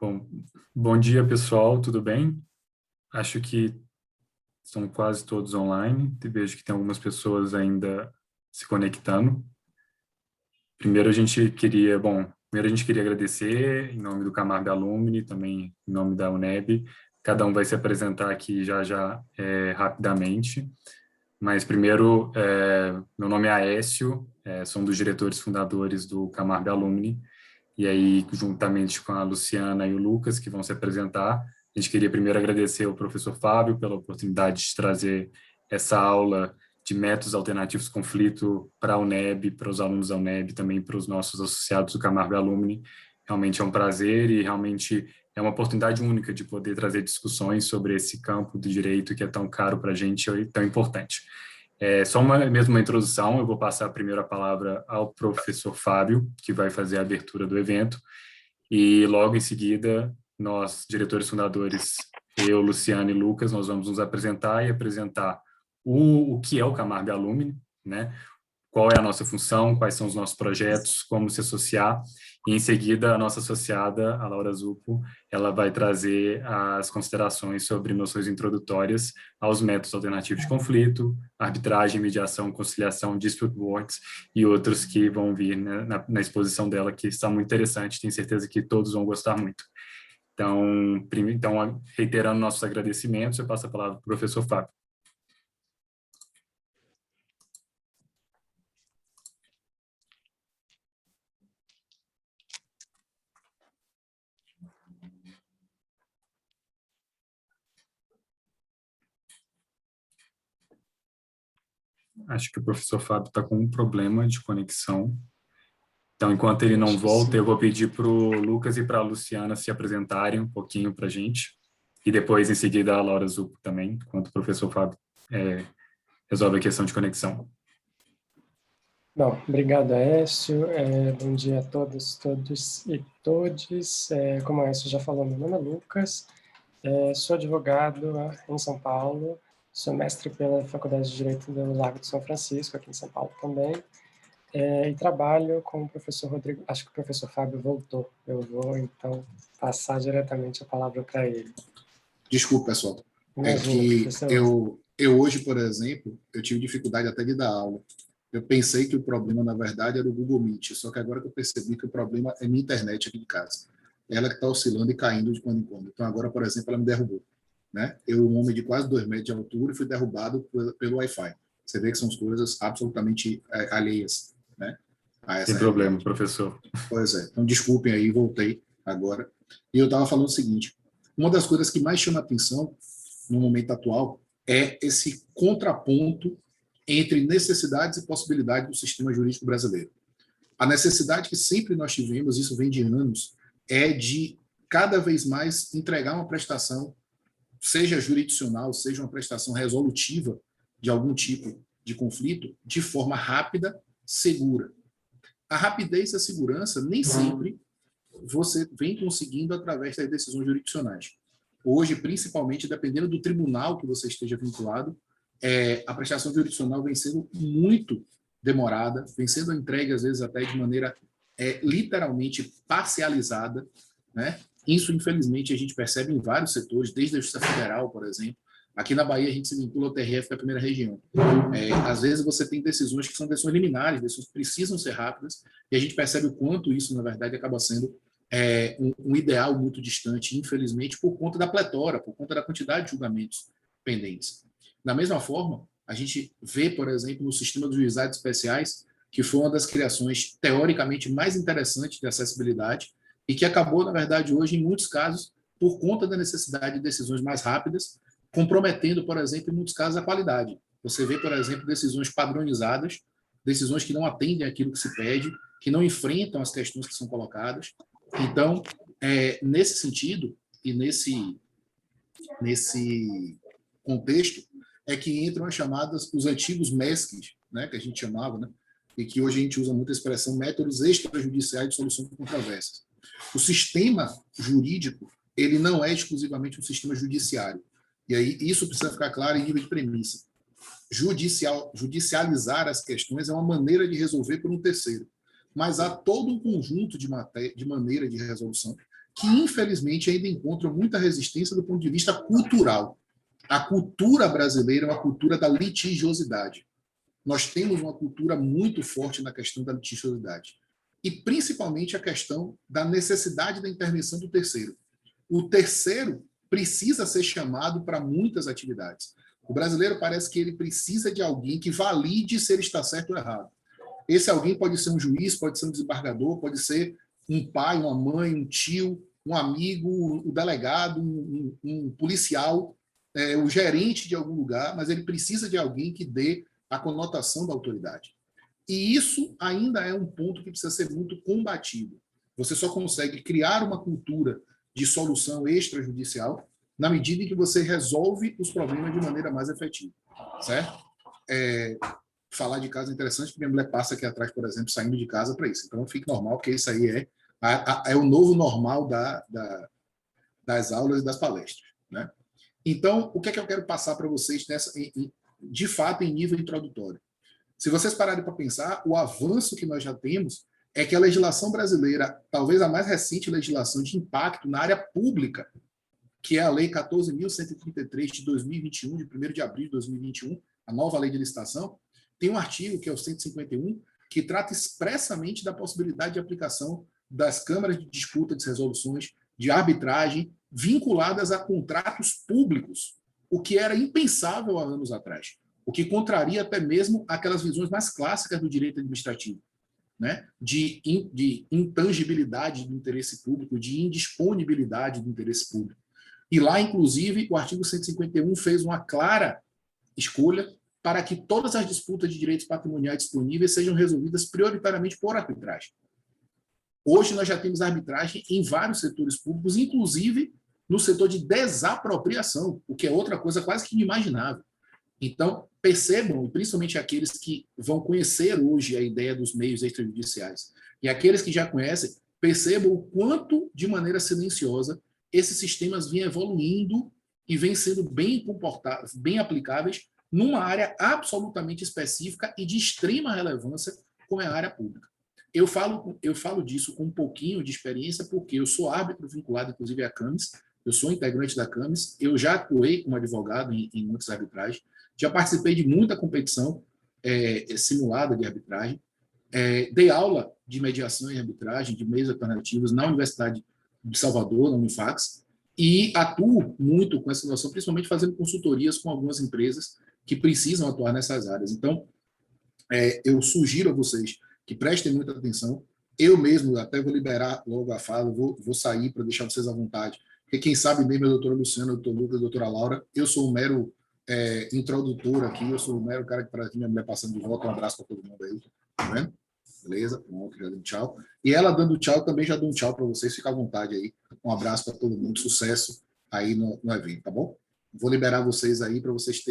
Bom, bom dia, pessoal, tudo bem? Acho que estão quase todos online. Vejo que tem algumas pessoas ainda se conectando. Primeiro a gente queria agradecer em nome do Camargo Alumni, também em nome da UNEB. Cada um vai se apresentar aqui já rapidamente. Mas primeiro, meu nome é Aécio, sou um dos diretores fundadores do Camargo Alumni. E aí, juntamente com a Luciana e o Lucas, que vão se apresentar, a gente queria primeiro agradecer ao professor Fábio pela oportunidade de trazer essa aula de métodos alternativos de conflito para a UNEB, para os alunos da UNEB, também para os nossos associados do Camargo Alumni. Realmente é um prazer e realmente é uma oportunidade única de poder trazer discussões sobre esse campo do direito que é tão caro para a gente e tão importante. Só uma introdução, eu vou passar primeiro a palavra ao professor Fábio, que vai fazer a abertura do evento, e logo em seguida, nós, diretores fundadores, eu, Luciano e Lucas, nós vamos nos apresentar e apresentar o que é o Camargo Alumni, né? Qual é a nossa função, quais são os nossos projetos, como se associar, e em seguida a nossa associada, a Laura Zupo, ela vai trazer as considerações sobre noções introdutórias aos métodos alternativos de conflito, arbitragem, mediação, conciliação, dispute works e outros que vão vir, né, na exposição dela, que está muito interessante, tenho certeza que todos vão gostar muito. Então, reiterando nossos agradecimentos, eu passo a palavra para o professor Fábio. Acho que o professor Fábio está com um problema de conexão. Então, enquanto ele não volta, eu vou pedir para o Lucas e para a Luciana se apresentarem um pouquinho para a gente. E depois, em seguida, a Laura Zupo também, enquanto o professor Fábio resolve a questão de conexão. Bom, obrigado, Aécio. Bom dia a todos e todes. Como a Aécio já falou, meu nome é Lucas. Sou advogado em São Paulo. Sou mestre pela Faculdade de Direito do Lago de São Francisco, aqui em São Paulo também. E trabalho com o professor Rodrigo. Acho que o professor Fábio voltou. Eu vou, então, passar diretamente a palavra para ele. Desculpa, pessoal. Imagina, que professor. eu hoje, por exemplo, eu tive dificuldade até de dar aula. Eu pensei que o problema, na verdade, era o Google Meet, só que agora que eu percebi que o problema é minha internet aqui de casa. Ela que está oscilando e caindo de quando em quando. Então, agora, por exemplo, ela me derrubou. Né? Eu, um homem de quase 2 metros de altura, fui derrubado pelo Wi-Fi. Você vê que são coisas absolutamente alheias, né? Sem problema, professor. Pois é. Então, desculpem aí, voltei agora. E eu estava falando o seguinte, uma das coisas que mais chama atenção no momento atual é esse contraponto entre necessidades e possibilidades do sistema jurídico brasileiro. A necessidade que sempre nós tivemos, isso vem de anos, é de cada vez mais entregar uma prestação, seja jurisdicional, seja uma prestação resolutiva de algum tipo de conflito, de forma rápida, segura. A rapidez e a segurança nem sempre você vem conseguindo através das decisões jurisdicionais. Hoje, principalmente, dependendo do tribunal que você esteja vinculado, a prestação jurisdicional vem sendo muito demorada, vem sendo entregue, às vezes, até de maneira literalmente parcializada, né? Isso, infelizmente, a gente percebe em vários setores, desde a Justiça Federal, por exemplo. Aqui na Bahia, a gente se vincula ao TRF da primeira região. Às vezes, você tem decisões que são decisões liminares, decisões que precisam ser rápidas, e a gente percebe o quanto isso, na verdade, acaba sendo um ideal muito distante, infelizmente, por conta da pletora, por conta da quantidade de julgamentos pendentes. Da mesma forma, a gente vê, por exemplo, no sistema dos juizados especiais, que foi uma das criações teoricamente mais interessantes de acessibilidade e que acabou, na verdade, hoje, em muitos casos, por conta da necessidade de decisões mais rápidas, comprometendo, por exemplo, em muitos casos, a qualidade. Você vê, por exemplo, decisões padronizadas, decisões que não atendem àquilo que se pede, que não enfrentam as questões que são colocadas. Então, nesse sentido, e nesse contexto, é que entram as chamadas, os antigos MESCs, né, que a gente chamava, né, e que hoje a gente usa muito a expressão métodos extrajudiciais de solução de controvérsias. O sistema jurídico, ele não é exclusivamente um sistema judiciário. E aí isso precisa ficar claro em nível de premissa. Judicializar as questões é uma maneira de resolver por um terceiro. Mas há todo um conjunto de maneira de resolução que, infelizmente, ainda encontram muita resistência do ponto de vista cultural. A cultura brasileira é uma cultura da litigiosidade. Nós temos uma cultura muito forte na questão da litigiosidade. E, principalmente, a questão da necessidade da intervenção do terceiro. O terceiro precisa ser chamado para muitas atividades. O brasileiro parece que ele precisa de alguém que valide se ele está certo ou errado. Esse alguém pode ser um juiz, pode ser um desembargador, pode ser um pai, uma mãe, um tio, um amigo, um delegado, um policial, o gerente de algum lugar, mas ele precisa de alguém que dê a conotação da autoridade. E isso ainda é um ponto que precisa ser muito combatido. Você só consegue criar uma cultura de solução extrajudicial na medida em que você resolve os problemas de maneira mais efetiva, certo? Falar de caso é interessante, porque minha mulher passa aqui atrás, por exemplo, saindo de casa para isso. Então, fique normal, porque isso aí é o novo normal das aulas e das palestras, né? Então, o que é que eu quero passar para vocês, de fato, em nível introdutório? Se vocês pararem para pensar, o avanço que nós já temos é que a legislação brasileira, talvez a mais recente legislação de impacto na área pública, que é a Lei 14.133 de 2021, de 1º de abril de 2021, a nova lei de licitação, tem um artigo, que é o 151, que trata expressamente da possibilidade de aplicação das câmaras de disputa de resoluções, de arbitragem, vinculadas a contratos públicos, o que era impensável há anos atrás, o que contraria até mesmo aquelas visões mais clássicas do direito administrativo, né? de intangibilidade do interesse público, de indisponibilidade do interesse público. E lá, inclusive, o artigo 151 fez uma clara escolha para que todas as disputas de direitos patrimoniais disponíveis sejam resolvidas prioritariamente por arbitragem. Hoje nós já temos arbitragem em vários setores públicos, inclusive no setor de desapropriação, o que é outra coisa quase que inimaginável. Então, percebam, e principalmente aqueles que vão conhecer hoje a ideia dos meios extrajudiciais, e aqueles que já conhecem, percebam o quanto, de maneira silenciosa, esses sistemas vêm evoluindo e vêm sendo bem comportados, bem aplicáveis numa área absolutamente específica e de extrema relevância, como é a área pública. Eu falo disso com um pouquinho de experiência, porque eu sou árbitro vinculado, inclusive, à CAMES, eu sou integrante da CAMES, eu já atuei como advogado em muitas arbitragens, já participei de muita competição simulada de arbitragem, dei aula de mediação e arbitragem, de meios alternativos na Universidade de Salvador, na Unifax, e atuo muito com essa noção, principalmente fazendo consultorias com algumas empresas que precisam atuar nessas áreas. Então, eu sugiro a vocês que prestem muita atenção. Eu mesmo até vou liberar logo a fala, vou sair para deixar vocês à vontade, porque quem sabe mesmo é a doutora Luciana, o doutor Lucas, a doutora Laura. Eu sou um mero introdutor aqui, eu sou um mero cara que traz minha mulher passando de volta. Um abraço para todo mundo aí, tá vendo? Beleza? Pronto, já deu tchau. E ela dando tchau, também já dou um tchau para vocês, fica à vontade aí. Um abraço para todo mundo, sucesso aí no evento, tá bom? Vou liberar vocês aí para vocês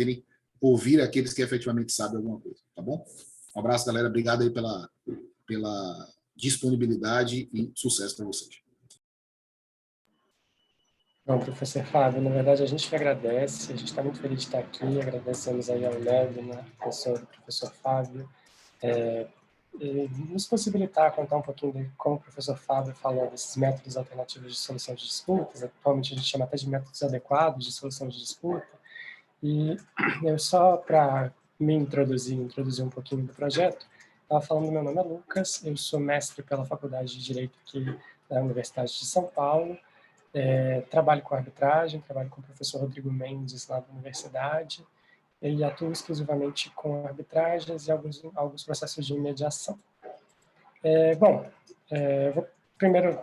ouvir aqueles que efetivamente sabem alguma coisa, tá bom? Um abraço, galera. Obrigado aí pela disponibilidade e sucesso para vocês. Bom, professor Fábio, na verdade a gente que agradece, a gente está muito feliz de estar aqui, agradecemos aí ao UNEB, né, professor Fábio, e nos possibilitar contar um pouquinho de como o professor Fábio falou desses métodos alternativos de solução de disputas, atualmente a gente chama até de métodos adequados de solução de disputa, e eu só para me introduzir um pouquinho do projeto, estava falando, meu nome é Lucas, eu sou mestre pela Faculdade de Direito aqui da Universidade de São Paulo, trabalho com arbitragem, trabalho com o professor Rodrigo Mendes lá da universidade, e atuo exclusivamente com arbitragens e alguns processos de mediação. Eu vou primeiro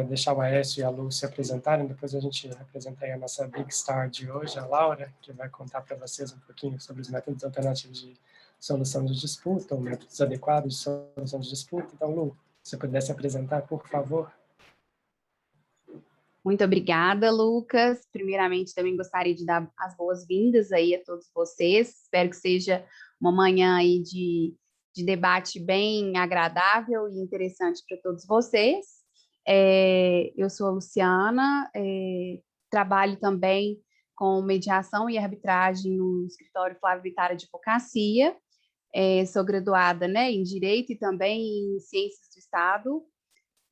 deixar o Aécio e a Lu se apresentarem, depois a gente apresenta aí a nossa Big Star de hoje, a Laura, que vai contar para vocês um pouquinho sobre os métodos alternativos de solução de disputa, ou métodos adequados de solução de disputa. Então, Lu, se você pudesse apresentar, por favor. Muito obrigada, Lucas. Primeiramente, também gostaria de dar as boas-vindas aí a todos vocês. Espero que seja uma manhã aí de debate bem agradável e interessante para todos vocês. Eu sou a Luciana, trabalho também com mediação e arbitragem no escritório Flávio Vittar Advocacia. Sou graduada, né, em Direito e também em Ciências do Estado.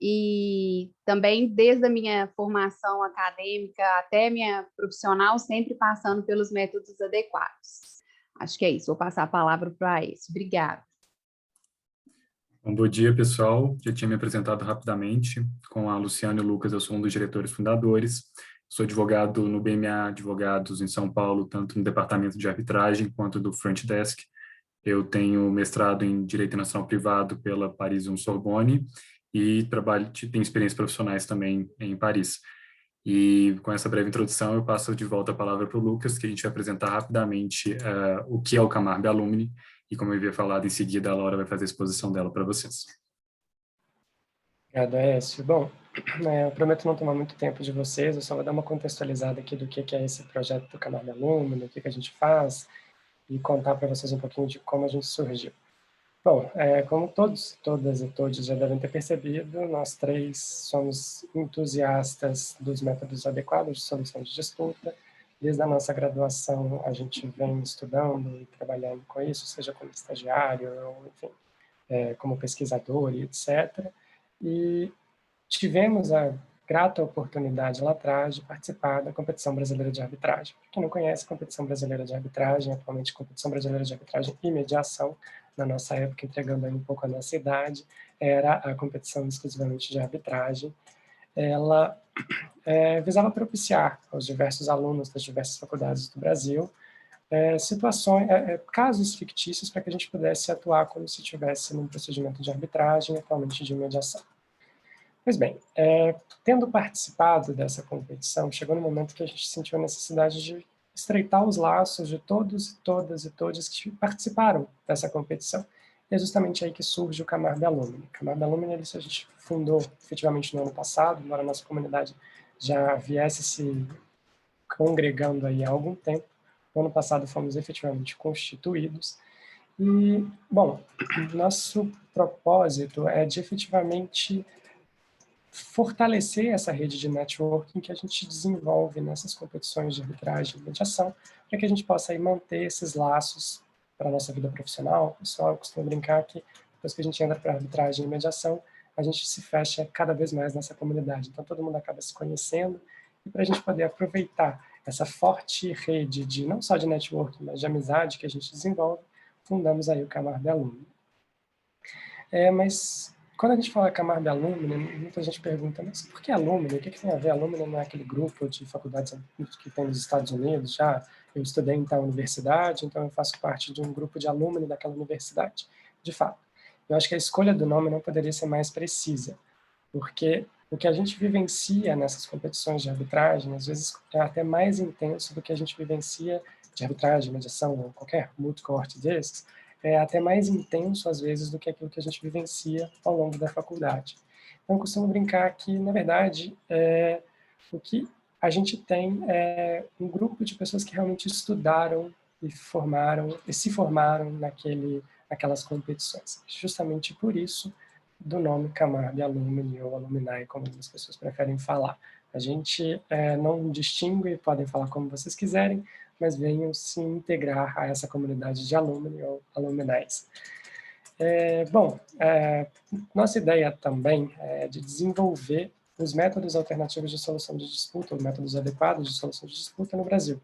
e também desde a minha formação acadêmica até minha profissional, sempre passando pelos métodos adequados. Acho que é isso, vou passar a palavra para a Aécio. Obrigada. Bom dia, pessoal. Já tinha me apresentado rapidamente. Com a Luciana e o Lucas, eu sou um dos diretores fundadores. Sou advogado no BMA Advogados em São Paulo, tanto no departamento de arbitragem quanto do front desk. Eu tenho mestrado em Direito Internacional Privado pela Paris Sorbonne e tenho experiências profissionais também em Paris. E com essa breve introdução, eu passo de volta a palavra para o Lucas, que a gente vai apresentar rapidamente o que é o Camarb Alumni, e como eu havia falado, em seguida a Laura vai fazer a exposição dela para vocês. Obrigado, Aécio. Bom, eu prometo não tomar muito tempo de vocês, eu só vou dar uma contextualizada aqui do que é esse projeto do Camarb Alumni, do que a gente faz, e contar para vocês um pouquinho de como a gente surgiu. Bom, como todas e todos já devem ter percebido, nós três somos entusiastas dos métodos adequados de solução de disputa. Desde a nossa graduação, a gente vem estudando e trabalhando com isso, seja como estagiário, ou, enfim, como pesquisador e etc. E tivemos a grata oportunidade lá atrás de participar da Competição Brasileira de Arbitragem. Para quem não conhece, a Competição Brasileira de Arbitragem, atualmente Competição Brasileira de Arbitragem e Mediação, na nossa época, entregando aí um pouco a nossa idade, era a competição exclusivamente de arbitragem. Ela visava propiciar aos diversos alunos das diversas faculdades do Brasil casos fictícios para que a gente pudesse atuar como se estivesse num procedimento de arbitragem, atualmente de mediação. Pois bem, tendo participado dessa competição, chegou no momento que a gente sentiu a necessidade de estreitar os laços de todos, todas e todos que participaram dessa competição. E é justamente aí que surge o Camarb Alumni. O Camarb Alumni, a gente fundou efetivamente no ano passado, embora a nossa comunidade já viesse se congregando aí há algum tempo. No ano passado fomos efetivamente constituídos. E, bom, nosso propósito é de efetivamente fortalecer essa rede de networking que a gente desenvolve nessas competições de arbitragem e mediação, para que a gente possa aí manter esses laços para a nossa vida profissional. Pessoal, eu costumo brincar que depois que a gente entra para arbitragem e mediação, a gente se fecha cada vez mais nessa comunidade. Então, todo mundo acaba se conhecendo, e para a gente poder aproveitar essa forte rede de não só de networking, mas de amizade que a gente desenvolve, fundamos aí o Camarb Alumni. Mas quando a gente fala Camarb Alumni, muita gente pergunta, mas por que Alumni? O que tem a ver? Alumni não é aquele grupo de faculdades que tem nos Estados Unidos? Já eu estudei em tal universidade, então eu faço parte de um grupo de alumni daquela universidade. De fato, eu acho que a escolha do nome não poderia ser mais precisa, porque o que a gente vivencia nessas competições de arbitragem, às vezes, é até mais intenso do que a gente vivencia de arbitragem, mediação ou qualquer multi-cohort desses, é até mais intenso, às vezes, do que aquilo que a gente vivencia ao longo da faculdade. Então, eu costumo brincar que, na verdade, o que a gente tem é um grupo de pessoas que realmente estudaram e se formaram naquelas competições. Justamente por isso, do nome Camarb Alumni ou Alumni, como as pessoas preferem falar. A gente não distingue, podem falar como vocês quiserem, mas venham se integrar a essa comunidade de alumni ou aluminais. Nossa ideia também é de desenvolver os métodos alternativos de solução de disputa, ou métodos adequados de solução de disputa no Brasil.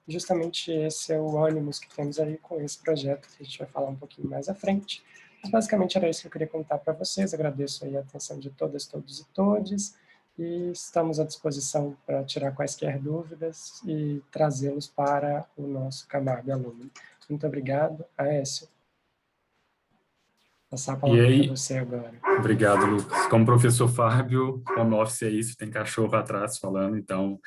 E justamente esse é o ânimo que temos aí com esse projeto, que a gente vai falar um pouquinho mais à frente. Mas basicamente era isso que eu queria contar para vocês. Agradeço aí a atenção de todas, todos e todes, e estamos à disposição para tirar quaisquer dúvidas e trazê-los para o nosso Camarb Alumni. Muito obrigado, Aécio. Passar a palavra para você agora. Obrigado, Lucas. Como professor Fábio, home office é isso, tem cachorro atrás falando, então...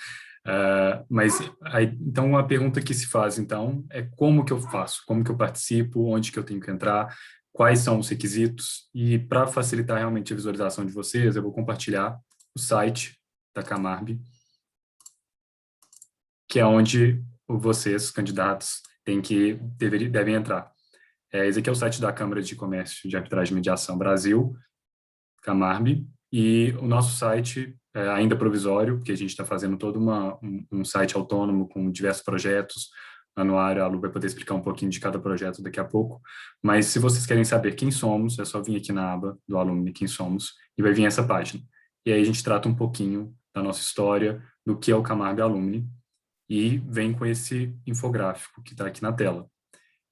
então, a pergunta que se faz, então, é como que eu faço? Como que eu participo? Onde que eu tenho que entrar? Quais são os requisitos? E para facilitar realmente a visualização de vocês, eu vou compartilhar o site da Camarb, que é onde vocês, candidatos, devem entrar. Esse aqui é o site da Câmara de Comércio de Arbitragem e Mediação Brasil, Camarb, e o nosso site é ainda provisório, porque a gente está fazendo todo um site autônomo com diversos projetos, anuário, a Lu vai poder explicar um pouquinho de cada projeto daqui a pouco, mas se vocês querem saber quem somos, é só vir aqui na aba do Alumni, quem somos, e vai vir essa página. E aí a gente trata um pouquinho da nossa história, do que é o Camargo Alumni, e vem com esse infográfico que está aqui na tela.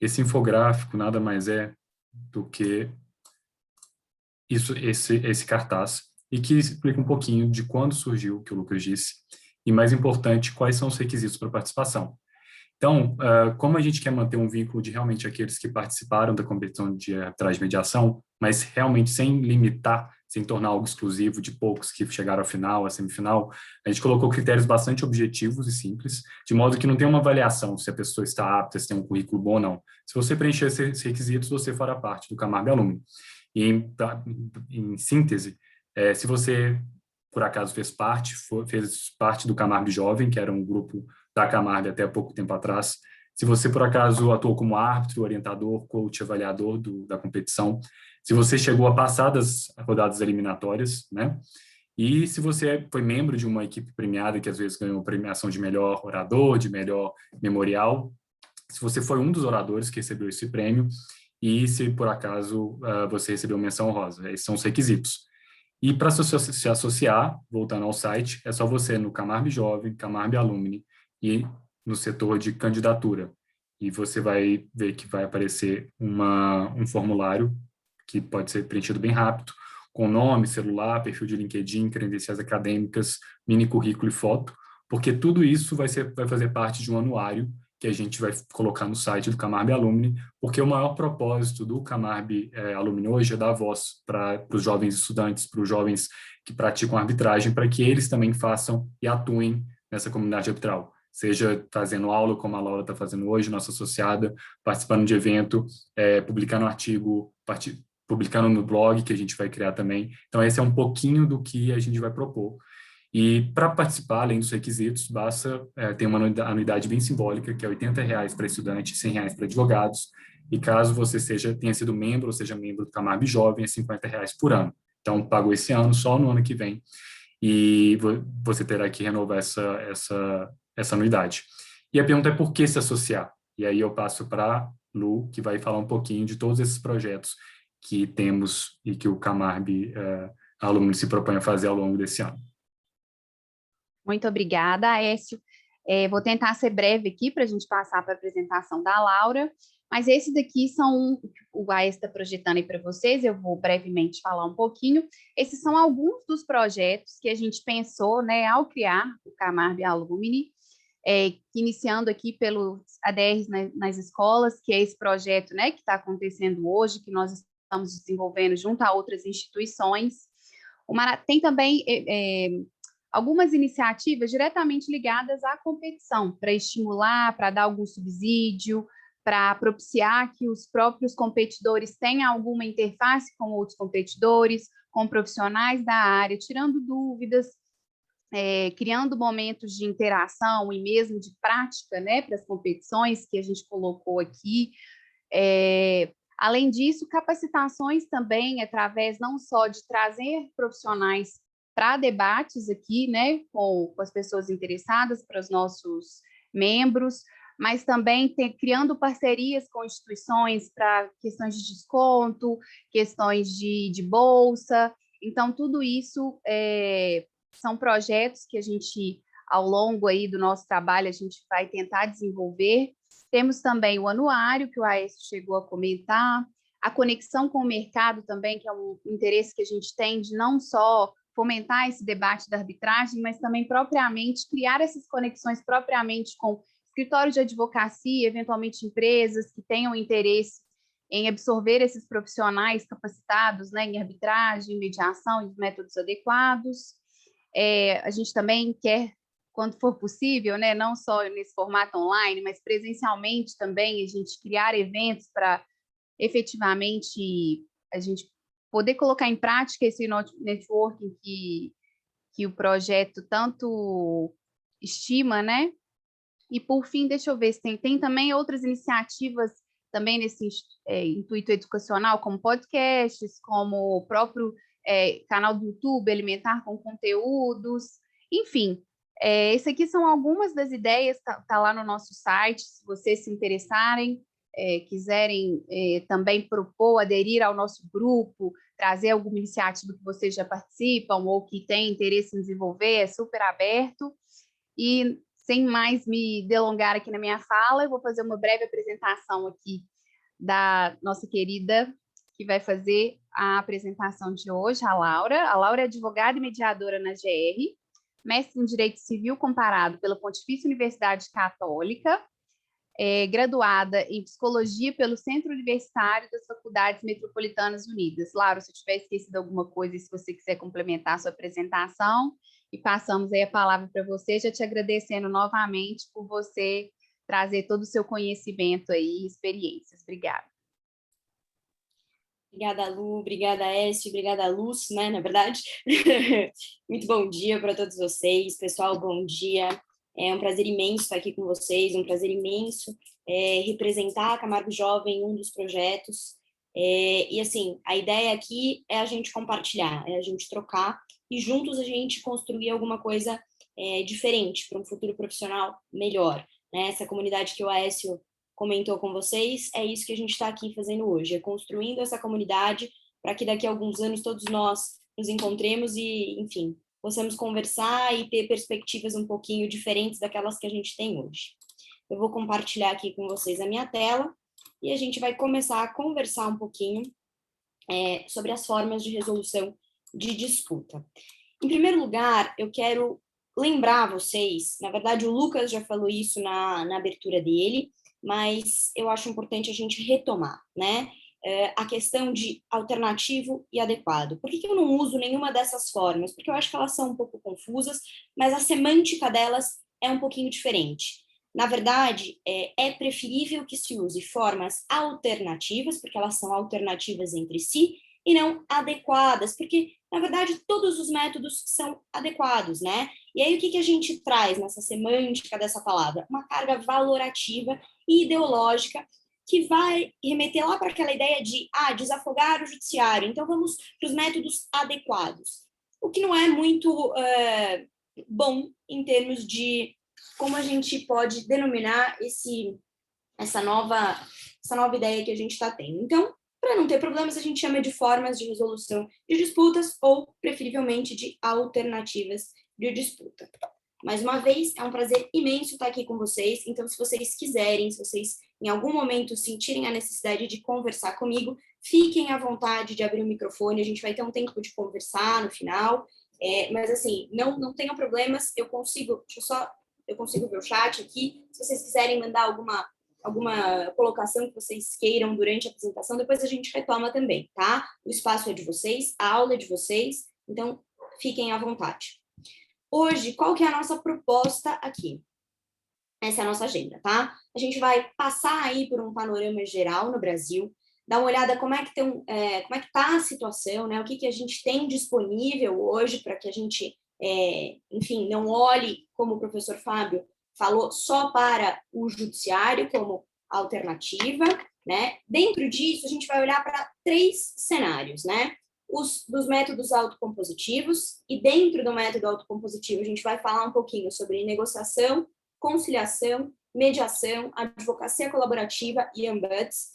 Esse infográfico nada mais é do que esse cartaz, e que explica um pouquinho de quando surgiu, o que o Lucas disse, e mais importante, quais são os requisitos para participação. Então, como a gente quer manter um vínculo de realmente aqueles que participaram da competição de arbitragem e mediação, mas realmente sem limitar, sem tornar algo exclusivo de poucos que chegaram à final, à semifinal, a gente colocou critérios bastante objetivos e simples, de modo que não tem uma avaliação se a pessoa está apta, se tem um currículo bom ou não. Se você preencher esses requisitos, você fará parte do Camargo Alumni. E, em síntese, se você, por acaso, fez parte do Camargo Jovem, que era um grupo da Camargo até pouco tempo atrás, se você, por acaso, atuou como árbitro, orientador, coach, avaliador da competição, se você chegou a passar das rodadas eliminatórias, né? E se você foi membro de uma equipe premiada, que às vezes ganhou premiação de melhor orador, de melhor memorial, se você foi um dos oradores que recebeu esse prêmio, e se, por acaso, você recebeu menção honrosa. Esses são os requisitos. E para se associar, voltando ao site, é só você no Camargo Jovem, Camargo Alumni, e no setor de candidatura. E você vai ver que vai aparecer um formulário que pode ser preenchido bem rápido, com nome, celular, perfil de LinkedIn, credenciais acadêmicas, mini currículo e foto, porque tudo isso vai fazer parte de um anuário que a gente vai colocar no site do Camargo Alumni, porque o maior propósito do Camargo Alumni hoje é dar voz para os jovens estudantes, para os jovens que praticam arbitragem, para que eles também façam e atuem nessa comunidade arbitral, seja fazendo aula, como a Laura está fazendo hoje, nossa associada, participando de evento, publicando artigo, publicando no blog, que a gente vai criar também. Então, esse é um pouquinho do que a gente vai propor. E para participar, além dos requisitos, basta ter uma anuidade bem simbólica, que é R$80 para estudante e R$100 para advogados. E caso você tenha sido membro, ou seja membro do Camargo Jovem, é R$50 por ano. Então, pagou esse ano, só no ano que vem. E você terá que renovar essa anuidade. E a pergunta é por que se associar? E aí eu passo para Lu, que vai falar um pouquinho de todos esses projetos que temos e que o Camargo Alumni se propõe a fazer ao longo desse ano. Muito obrigada, Aécio. Vou tentar ser breve aqui para a gente passar para a apresentação da Laura, mas esses daqui são, o Aécio está projetando aí para vocês, eu vou brevemente falar um pouquinho. Esses são alguns dos projetos que a gente pensou, né, ao criar o Camargo Alumni, iniciando aqui pelos ADRs nas escolas, que é esse projeto, né, que está acontecendo hoje, que nós estamos desenvolvendo junto a outras instituições. Tem também algumas iniciativas diretamente ligadas à competição, para estimular, para dar algum subsídio, para propiciar que os próprios competidores tenham alguma interface com outros competidores, com profissionais da área, tirando dúvidas, criando momentos de interação e mesmo de prática, né, para as competições que a gente colocou aqui. Além disso, capacitações também, através não só de trazer profissionais para debates aqui, né, com as pessoas interessadas, para os nossos membros, mas também criando parcerias com instituições para questões de desconto, questões de bolsa. Então, tudo isso são projetos que a gente, ao longo aí do nosso trabalho, a gente vai tentar desenvolver. Temos também o anuário, que o Aécio chegou a comentar, a conexão com o mercado também, que é um interesse que a gente tem de não só fomentar esse debate da arbitragem, mas também propriamente criar essas conexões propriamente com escritórios de advocacia, eventualmente empresas que tenham interesse em absorver esses profissionais capacitados, né, em arbitragem, mediação e métodos adequados. A gente também quer, quando for possível, né, não só nesse formato online, mas presencialmente também, a gente criar eventos para efetivamente a gente poder colocar em prática esse networking que o projeto tanto estima, né? E, por fim, deixa eu ver se tem também outras iniciativas também nesse intuito educacional, como podcasts, como o próprio canal do YouTube, alimentar com conteúdos, enfim, Esse aqui são algumas das ideias, tá lá no nosso site, se vocês se interessarem, quiserem também propor, aderir ao nosso grupo, trazer alguma iniciativa que vocês já participam ou que têm interesse em desenvolver, é super aberto. E, sem mais me delongar aqui na minha fala, eu vou fazer uma breve apresentação aqui da nossa querida, que vai fazer a apresentação de hoje, a Laura. A Laura é advogada e mediadora na GR, mestre em Direito Civil Comparado pela Pontifícia Universidade Católica, graduada em Psicologia pelo Centro Universitário das Faculdades Metropolitanas Unidas. Laura, se eu tiver esquecido alguma coisa, se você quiser complementar a sua apresentação, e passamos aí a palavra para você, já te agradecendo novamente por você trazer todo o seu conhecimento aí e experiências. Obrigada. Obrigada, Lu, obrigada, Écio, obrigada, Luz, né, na verdade. Muito bom dia para todos vocês. Pessoal, bom dia. É um prazer imenso estar aqui com vocês, um prazer imenso representar a Camargo Jovem em um dos projetos. E, assim, a ideia aqui é a gente compartilhar, é a gente trocar e juntos a gente construir alguma coisa diferente para um futuro profissional melhor, né? Essa comunidade que o Aécio comentou com vocês, é isso que a gente está aqui fazendo hoje, é construindo essa comunidade para que daqui a alguns anos todos nós nos encontremos e, enfim, possamos conversar e ter perspectivas um pouquinho diferentes daquelas que a gente tem hoje. Eu vou compartilhar aqui com vocês a minha tela e a gente vai começar a conversar um pouquinho sobre as formas de resolução de disputa. Em primeiro lugar, eu quero lembrar vocês, na verdade o Lucas já falou isso na abertura dele, mas eu acho importante a gente retomar, né? A questão de alternativo e adequado. Por que eu não uso nenhuma dessas formas? Porque eu acho que elas são um pouco confusas, mas a semântica delas é um pouquinho diferente. Na verdade, é preferível que se use formas alternativas, porque elas são alternativas entre si, e não adequadas, porque, na verdade, todos os métodos são adequados, né? E aí, o que a gente traz nessa semântica dessa palavra? Uma carga valorativa e ideológica que vai remeter lá para aquela ideia de desafogar o judiciário, então vamos para os métodos adequados. O que não é muito bom em termos de como a gente pode denominar essa nova ideia que a gente está tendo. Então, para não ter problemas, a gente chama de formas de resolução de disputas ou, preferivelmente, de alternativas de disputa. Mais uma vez, é um prazer imenso estar aqui com vocês, então se vocês quiserem, se vocês em algum momento sentirem a necessidade de conversar comigo, fiquem à vontade de abrir o microfone, a gente vai ter um tempo de conversar no final, mas assim, não tenham problemas, eu consigo ver o chat aqui, se vocês quiserem mandar alguma colocação que vocês queiram durante a apresentação, depois a gente retoma também, tá? O espaço é de vocês, a aula é de vocês, então fiquem à vontade. Hoje, qual que é a nossa proposta aqui? Essa é a nossa agenda, tá? A gente vai passar aí por um panorama geral no Brasil, dar uma olhada como é que tá a situação, né? O que a gente tem disponível hoje para que a gente, enfim, não olhe, como o professor Fábio falou, só para o judiciário como alternativa, né? Dentro disso, a gente vai olhar para 3 cenários, né? Dos métodos autocompositivos, e dentro do método autocompositivo a gente vai falar um pouquinho sobre negociação, conciliação, mediação, advocacia colaborativa e ombuds.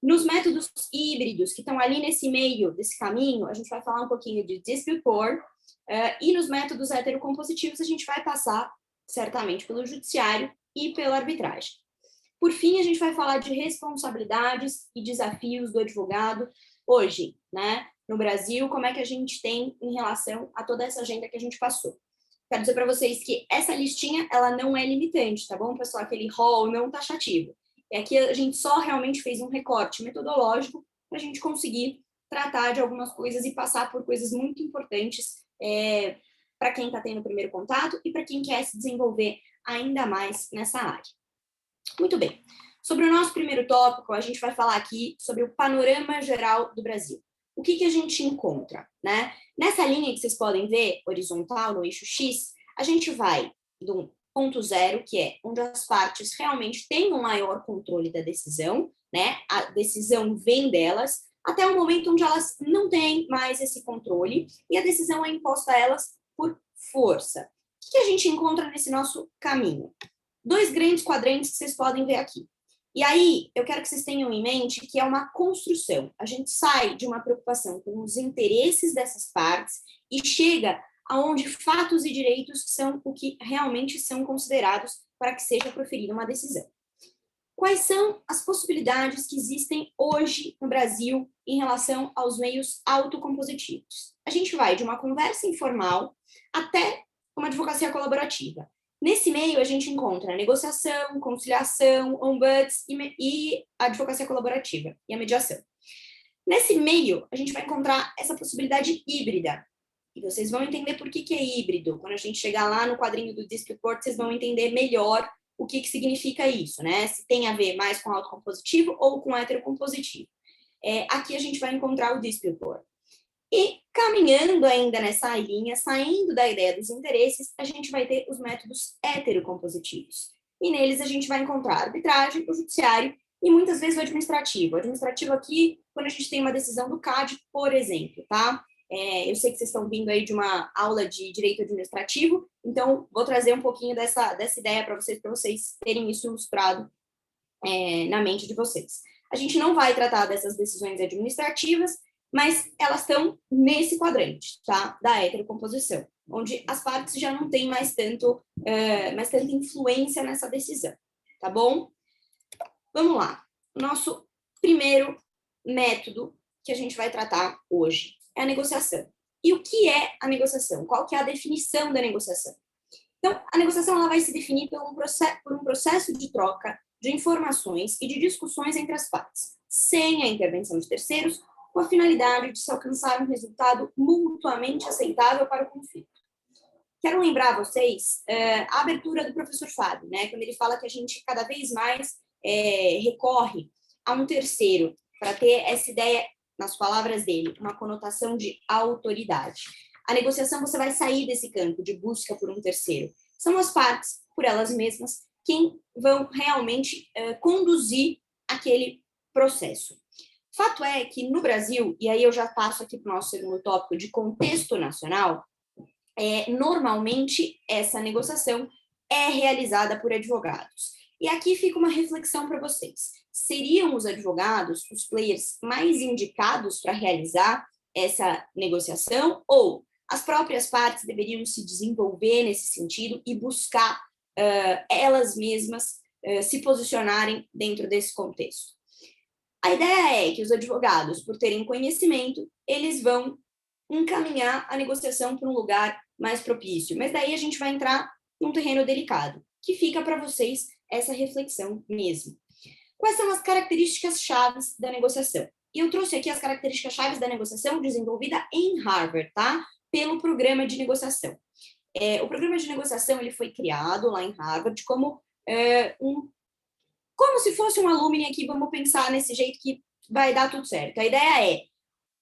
Nos métodos híbridos, que estão ali nesse meio desse caminho, a gente vai falar um pouquinho de dispute court, e nos métodos heterocompositivos a gente vai passar certamente pelo judiciário e pela arbitragem. Por fim, a gente vai falar de responsabilidades e desafios do advogado hoje, né? No Brasil, como é que a gente tem em relação a toda essa agenda que a gente passou. Quero dizer para vocês que essa listinha, ela não é limitante, tá bom, pessoal? Aquele rol não taxativo. Aqui a gente só realmente fez um recorte metodológico para a gente conseguir tratar de algumas coisas e passar por coisas muito importantes para quem está tendo o primeiro contato e para quem quer se desenvolver ainda mais nessa área. Muito bem. Sobre o nosso primeiro tópico, a gente vai falar aqui sobre o panorama geral do Brasil. O que a gente encontra, né? Nessa linha que vocês podem ver, horizontal, no eixo X, a gente vai do ponto zero, que é onde as partes realmente têm um maior controle da decisão, né? A decisão vem delas, até o momento onde elas não têm mais esse controle e a decisão é imposta a elas por força. que a gente encontra nesse nosso caminho? 2 grandes quadrantes que vocês podem ver aqui. E aí, eu quero que vocês tenham em mente que é uma construção. A gente sai de uma preocupação com os interesses dessas partes e chega aonde fatos e direitos são o que realmente são considerados para que seja proferida uma decisão. Quais são as possibilidades que existem hoje no Brasil em relação aos meios autocompositivos? A gente vai de uma conversa informal até uma advocacia colaborativa. Nesse meio, a gente encontra a negociação, conciliação, ombuds e a advocacia colaborativa e a mediação. Nesse meio, a gente vai encontrar essa possibilidade híbrida. E vocês vão entender por que é híbrido. Quando a gente chegar lá no quadrinho do Dispute Board, vocês vão entender melhor o que significa isso, né? Se tem a ver mais com autocompositivo ou com heterocompositivo. Aqui a gente vai encontrar o Dispute Board. E caminhando ainda nessa linha, saindo da ideia dos interesses, a gente vai ter os métodos heterocompositivos. E neles a gente vai encontrar a arbitragem, o judiciário e muitas vezes o administrativo. O administrativo aqui, quando a gente tem uma decisão do CAD, por exemplo, tá? Eu sei que vocês estão vindo aí de uma aula de direito administrativo, então vou trazer um pouquinho dessa ideia para vocês terem isso ilustrado na mente de vocês. A gente não vai tratar dessas decisões administrativas, mas elas estão nesse quadrante, tá? Da heterocomposição, onde as partes já não têm mais tanta influência nessa decisão, tá bom? Vamos lá. Nosso primeiro método que a gente vai tratar hoje é a negociação. E o que é a negociação? Qual que é a definição da negociação? Então, a negociação ela vai se definir por um processo de troca de informações e de discussões entre as partes, sem a intervenção de terceiros, com a finalidade de se alcançar um resultado mutuamente aceitável para o conflito. Quero lembrar a vocês a abertura do professor Fábio, né, quando ele fala que a gente cada vez mais recorre a um terceiro para ter essa ideia, nas palavras dele, uma conotação de autoridade. A negociação, você vai sair desse campo de busca por um terceiro. São as partes, por elas mesmas, quem vão realmente conduzir aquele processo. Fato é que no Brasil, e aí eu já passo aqui para o nosso segundo tópico de contexto nacional, normalmente essa negociação é realizada por advogados. E aqui fica uma reflexão para vocês. Seriam os advogados os players mais indicados para realizar essa negociação ou as próprias partes deveriam se desenvolver nesse sentido e buscar elas mesmas se posicionarem dentro desse contexto? A ideia é que os advogados, por terem conhecimento, eles vão encaminhar a negociação para um lugar mais propício. Mas daí a gente vai entrar num terreno delicado, que fica para vocês essa reflexão mesmo. Quais são as características chaves da negociação? E eu trouxe aqui as características chaves da negociação desenvolvida em Harvard, tá? Pelo programa de negociação. O programa de negociação ele foi criado lá em Harvard como como se fosse um alumni aqui, vamos pensar nesse jeito que vai dar tudo certo. A ideia é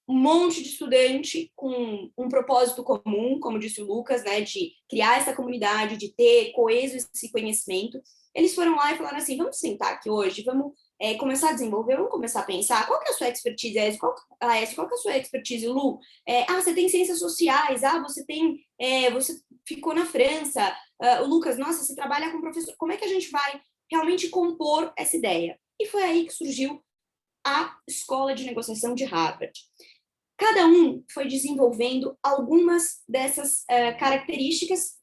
um monte de estudante com um propósito comum, como disse o Lucas, né, de criar essa comunidade, de ter coeso esse conhecimento. Eles foram lá e falaram assim, vamos sentar aqui hoje, vamos começar a desenvolver, vamos começar a pensar, qual que é a sua expertise, Aécio? Qual que é a sua expertise, Lu? Você tem ciências sociais, você ficou na França, o Lucas, nossa, você trabalha com professor, como é que a gente vai realmente compor essa ideia? E foi aí que surgiu a Escola de Negociação de Harvard. Cada um foi desenvolvendo algumas dessas características,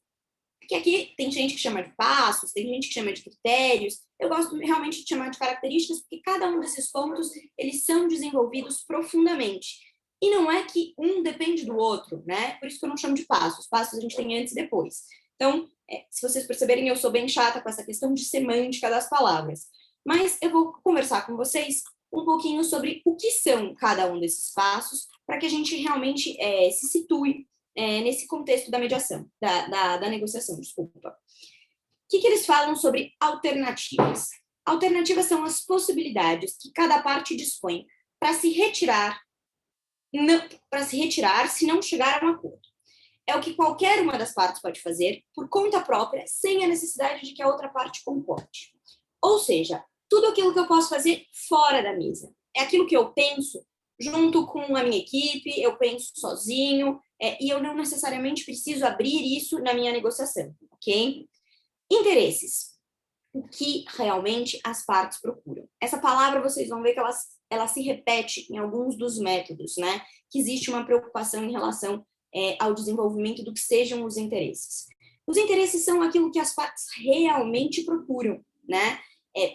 que aqui tem gente que chama de passos, tem gente que chama de critérios. Eu gosto realmente de chamar de características, porque cada um desses pontos, eles são desenvolvidos profundamente. E não é que um depende do outro, né? Por isso que eu não chamo de passos. Passos a gente tem antes e depois. Então, se vocês perceberem, eu sou bem chata com essa questão de semântica das palavras. Mas eu vou conversar com vocês um pouquinho sobre o que são cada um desses passos, para que a gente realmente se situe nesse contexto da mediação, da negociação, desculpa. O que eles falam sobre alternativas? Alternativas são as possibilidades que cada parte dispõe para se retirar se não chegar a um acordo. É o que qualquer uma das partes pode fazer por conta própria, sem a necessidade de que a outra parte concorde. Ou seja, tudo aquilo que eu posso fazer fora da mesa. É aquilo que eu penso junto com a minha equipe, eu penso sozinho, e eu não necessariamente preciso abrir isso na minha negociação, ok? Interesses. O que realmente as partes procuram. Essa palavra, vocês vão ver que ela se repete em alguns dos métodos, né? Que existe uma preocupação em relação ao desenvolvimento do que sejam os interesses. Os interesses são aquilo que as partes realmente procuram, né?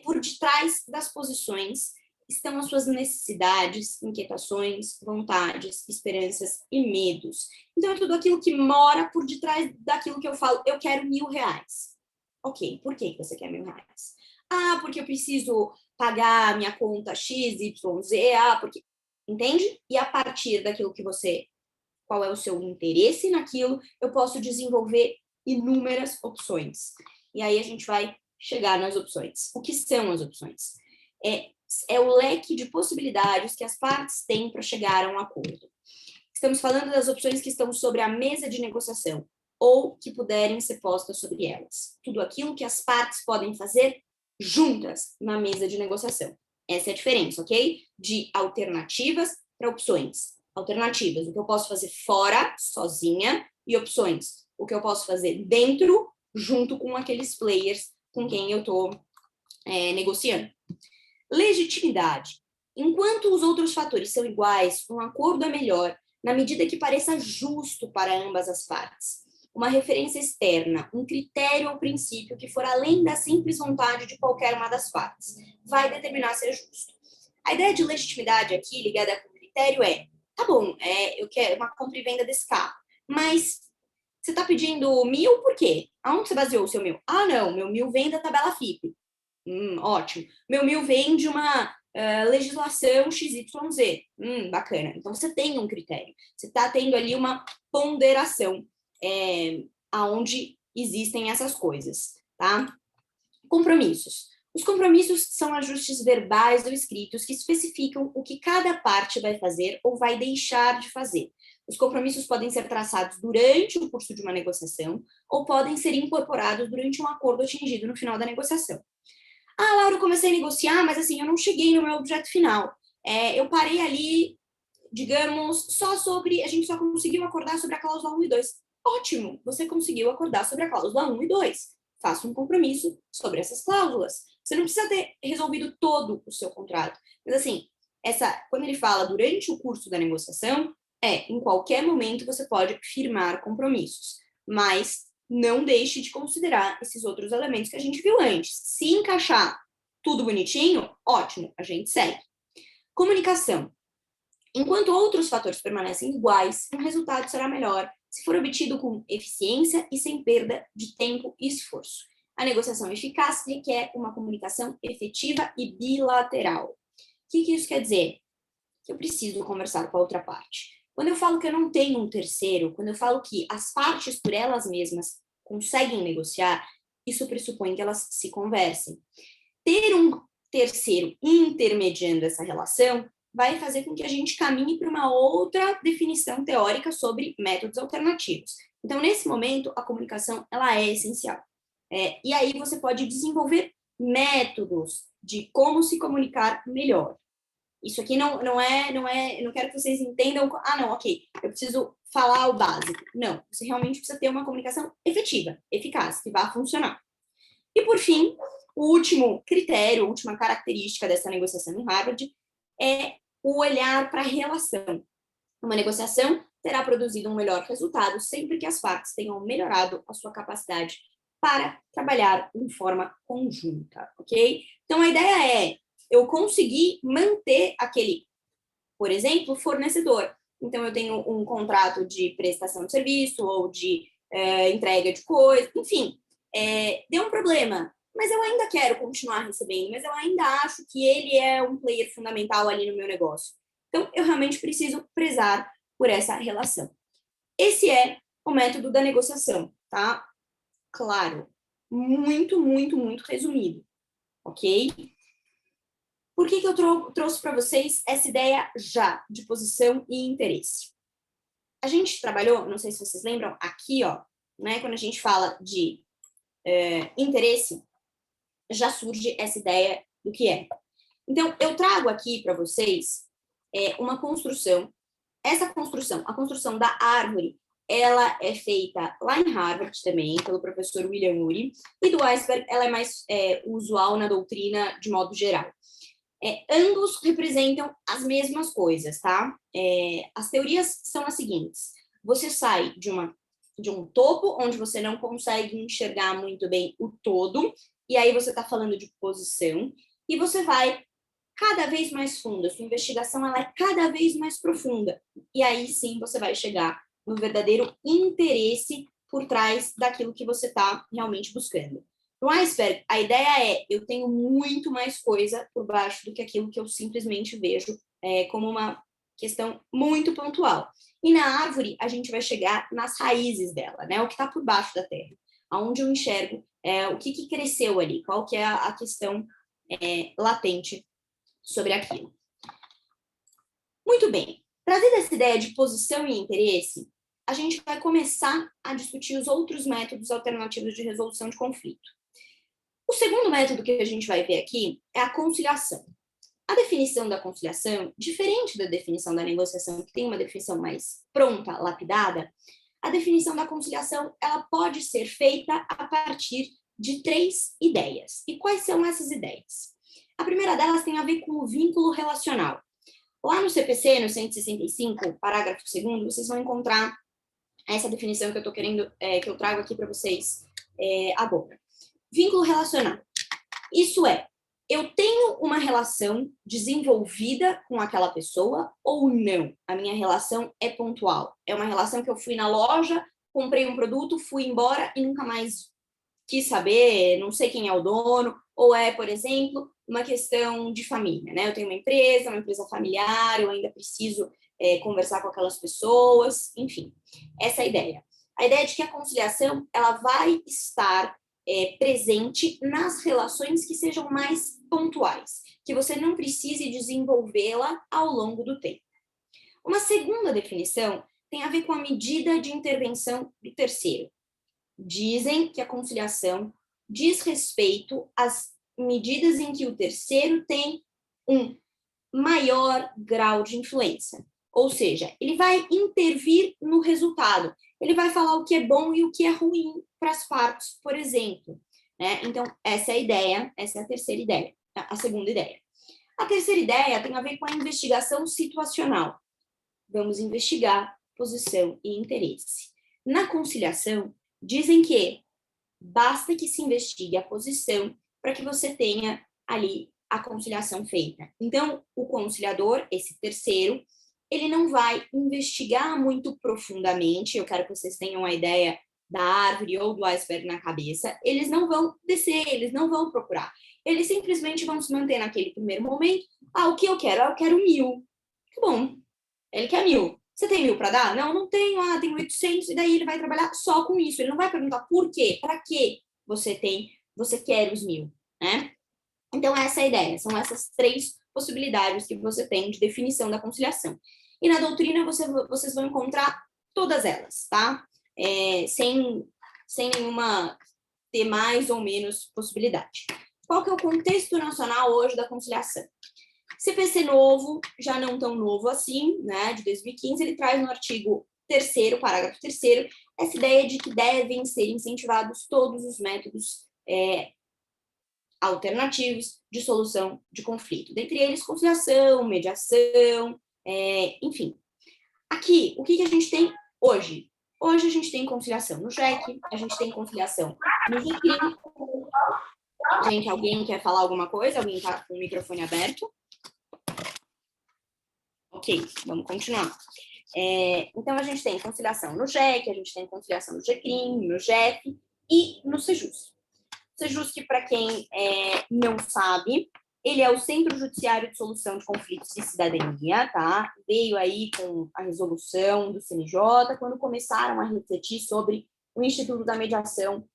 Por detrás das posições estão as suas necessidades, inquietações, vontades, esperanças e medos. Então, é tudo aquilo que mora por detrás daquilo que eu falo, eu quero R$1.000. Ok, por que você quer R$1.000? Ah, porque eu preciso pagar a minha conta X, Y, Z, porque... Entende? E a partir daquilo que você... Qual é o seu interesse naquilo, eu posso desenvolver inúmeras opções. E aí a gente vai chegar nas opções. O que são as opções? É o leque de possibilidades que as partes têm para chegar a um acordo. Estamos falando das opções que estão sobre a mesa de negociação ou que puderem ser postas sobre elas. Tudo aquilo que as partes podem fazer juntas na mesa de negociação. Essa é a diferença, ok? De alternativas para opções. Alternativas, o que eu posso fazer fora, sozinha, e opções, o que eu posso fazer dentro, junto com aqueles players com quem eu estou negociando. Legitimidade. Enquanto os outros fatores são iguais, um acordo é melhor na medida que pareça justo para ambas as partes. Uma referência externa, um critério ou princípio que for além da simples vontade de qualquer uma das partes, vai determinar se é justo. A ideia de legitimidade aqui, ligada com critério, tá bom, eu quero uma compra e venda desse carro, mas você está pedindo 1.000 por quê? Aonde você baseou o seu 1.000? Ah, não, meu 1.000 vem da tabela FIPE. Ótimo. Meu 1.000 vem de uma legislação XYZ. Bacana. Então, você tem um critério. Você está tendo ali uma ponderação aonde existem essas coisas, tá? Compromissos. Os compromissos são ajustes verbais ou escritos que especificam o que cada parte vai fazer ou vai deixar de fazer. Os compromissos podem ser traçados durante o curso de uma negociação ou podem ser incorporados durante um acordo atingido no final da negociação. Ah, Laura, eu comecei a negociar, mas assim, eu não cheguei no meu objeto final. Eu parei ali, digamos, a gente só conseguiu acordar sobre a cláusula 1 e 2. Ótimo, você conseguiu acordar sobre a cláusula 1 e 2. Faça um compromisso sobre essas cláusulas. Você não precisa ter resolvido todo o seu contrato. Mas assim, quando ele fala durante o curso da negociação, em qualquer momento você pode firmar compromissos. Mas não deixe de considerar esses outros elementos que a gente viu antes. Se encaixar tudo bonitinho, ótimo, a gente segue. Comunicação. Enquanto outros fatores permanecem iguais, um resultado será melhor se for obtido com eficiência e sem perda de tempo e esforço. A negociação eficaz requer uma comunicação efetiva e bilateral. O que isso quer dizer? Que eu preciso conversar com a outra parte. Quando eu falo que eu não tenho um terceiro, quando eu falo que as partes por elas mesmas conseguem negociar, isso pressupõe que elas se conversem. Ter um terceiro intermediando essa relação vai fazer com que a gente caminhe para uma outra definição teórica sobre métodos alternativos. Então, nesse momento, a comunicação ela é essencial. E aí você pode desenvolver métodos de como se comunicar melhor. Isso aqui não quero que vocês entendam, não, ok, eu preciso falar o básico. Não, você realmente precisa ter uma comunicação efetiva, eficaz, que vá funcionar. E, por fim, o último critério, a última característica dessa negociação em Harvard é o olhar para a relação. Uma negociação terá produzido um melhor resultado sempre que as partes tenham melhorado a sua capacidade para trabalhar em forma conjunta, ok? Então, a ideia eu conseguir manter aquele, por exemplo, fornecedor. Então, eu tenho um contrato de prestação de serviço ou de entrega de coisa, enfim, deu um problema, mas eu ainda quero continuar recebendo, mas eu ainda acho que ele é um player fundamental ali no meu negócio. Então, eu realmente preciso prezar por essa relação. Esse é o método da negociação, tá? Claro, muito, muito, muito resumido, ok? Por que eu trouxe para vocês essa ideia já de posição e interesse? A gente trabalhou, não sei se vocês lembram, aqui, né, quando a gente fala de interesse, já surge essa ideia do que é. Então, eu trago aqui para vocês uma construção. Essa construção, a construção da árvore, ela é feita lá em Harvard também, pelo professor William Ury, e do iceberg ela é mais usual na doutrina de modo geral. Ambos representam as mesmas coisas, tá? As teorias são as seguintes: você sai de um topo, onde você não consegue enxergar muito bem o todo, e aí você está falando de posição, e você vai cada vez mais fundo, a sua investigação ela é cada vez mais profunda, e aí sim você vai chegar no verdadeiro interesse por trás daquilo que você está realmente buscando. No iceberg, a ideia eu tenho muito mais coisa por baixo do que aquilo que eu simplesmente vejo como uma questão muito pontual. E na árvore, a gente vai chegar nas raízes dela, né? O que está por baixo da terra, aonde eu enxergo o que cresceu ali, qual que é a questão latente sobre aquilo. Muito bem. Trazendo essa ideia de posição e interesse, a gente vai começar a discutir os outros métodos alternativos de resolução de conflito. O segundo método que a gente vai ver aqui é a conciliação. A definição da conciliação, diferente da definição da negociação, que tem uma definição mais pronta, lapidada, a definição da conciliação ela pode ser feita a partir de 3 ideias. E quais são essas ideias? A primeira delas tem a ver com o vínculo relacional. Lá no CPC, no 165, parágrafo 2º, vocês vão encontrar essa definição que eu tô querendo, que eu trago aqui para vocês agora. Vínculo relacional. Isso eu tenho uma relação desenvolvida com aquela pessoa ou não? A minha relação é pontual. É uma relação que eu fui na loja, comprei um produto, fui embora e nunca mais quis saber, não sei quem é o dono, ou por exemplo, uma questão de família, né? Eu tenho uma empresa familiar, eu ainda preciso conversar com aquelas pessoas, enfim, essa é a ideia. A ideia de que a conciliação, ela vai estar presente nas relações que sejam mais pontuais, que você não precise desenvolvê-la ao longo do tempo. Uma segunda definição tem a ver com a medida de intervenção do terceiro. Dizem que a conciliação diz respeito às medidas em que o terceiro tem um maior grau de influência. Ou seja, ele vai intervir no resultado. Ele vai falar o que é bom e o que é ruim para as partes, por exemplo. Né? Então, essa é a ideia, essa é a terceira ideia, a segunda ideia. A terceira ideia tem a ver com a investigação situacional. Vamos investigar posição e interesse. Na conciliação, dizem que basta que se investigue a posição para que você tenha ali a conciliação feita. Então, o conciliador, esse terceiro, ele não vai investigar muito profundamente, eu quero que vocês tenham a ideia da árvore ou do iceberg na cabeça, eles não vão descer, eles não vão procurar. Eles simplesmente vão se manter naquele primeiro momento. O que eu quero? Eu quero 1.000. Que bom, ele quer 1.000. Você tem 1.000 para dar? Não, não tenho. Tenho 800, e daí ele vai trabalhar só com isso. Ele não vai perguntar por quê, para que você quer os 1.000, né? Então, essa é a ideia. São essas 3 possibilidades que você tem de definição da conciliação. E na doutrina vocês vão encontrar todas elas, tá? Sem nenhuma ter mais ou menos possibilidade. Qual que é o contexto nacional hoje da conciliação? CPC novo, já não tão novo assim, né, de 2015, ele traz no artigo 3º, parágrafo 3º, essa ideia de que devem ser incentivados todos os métodos alternativos de solução de conflito, dentre eles conciliação, mediação, enfim. Aqui, o que a gente tem hoje? Hoje a gente tem conciliação no JEC, a gente tem conciliação no GCRIM. Gente, alguém quer falar alguma coisa? Alguém está com o microfone aberto? Ok, vamos continuar. Então, a gente tem conciliação no JEC, a gente tem conciliação no GCRIM, no GEF e no Sejus. Sejus, que para quem não sabe, ele é o Centro Judiciário de Solução de Conflitos e Cidadania, tá? Veio aí com a resolução do CNJ, quando começaram a refletir sobre o Instituto da Mediação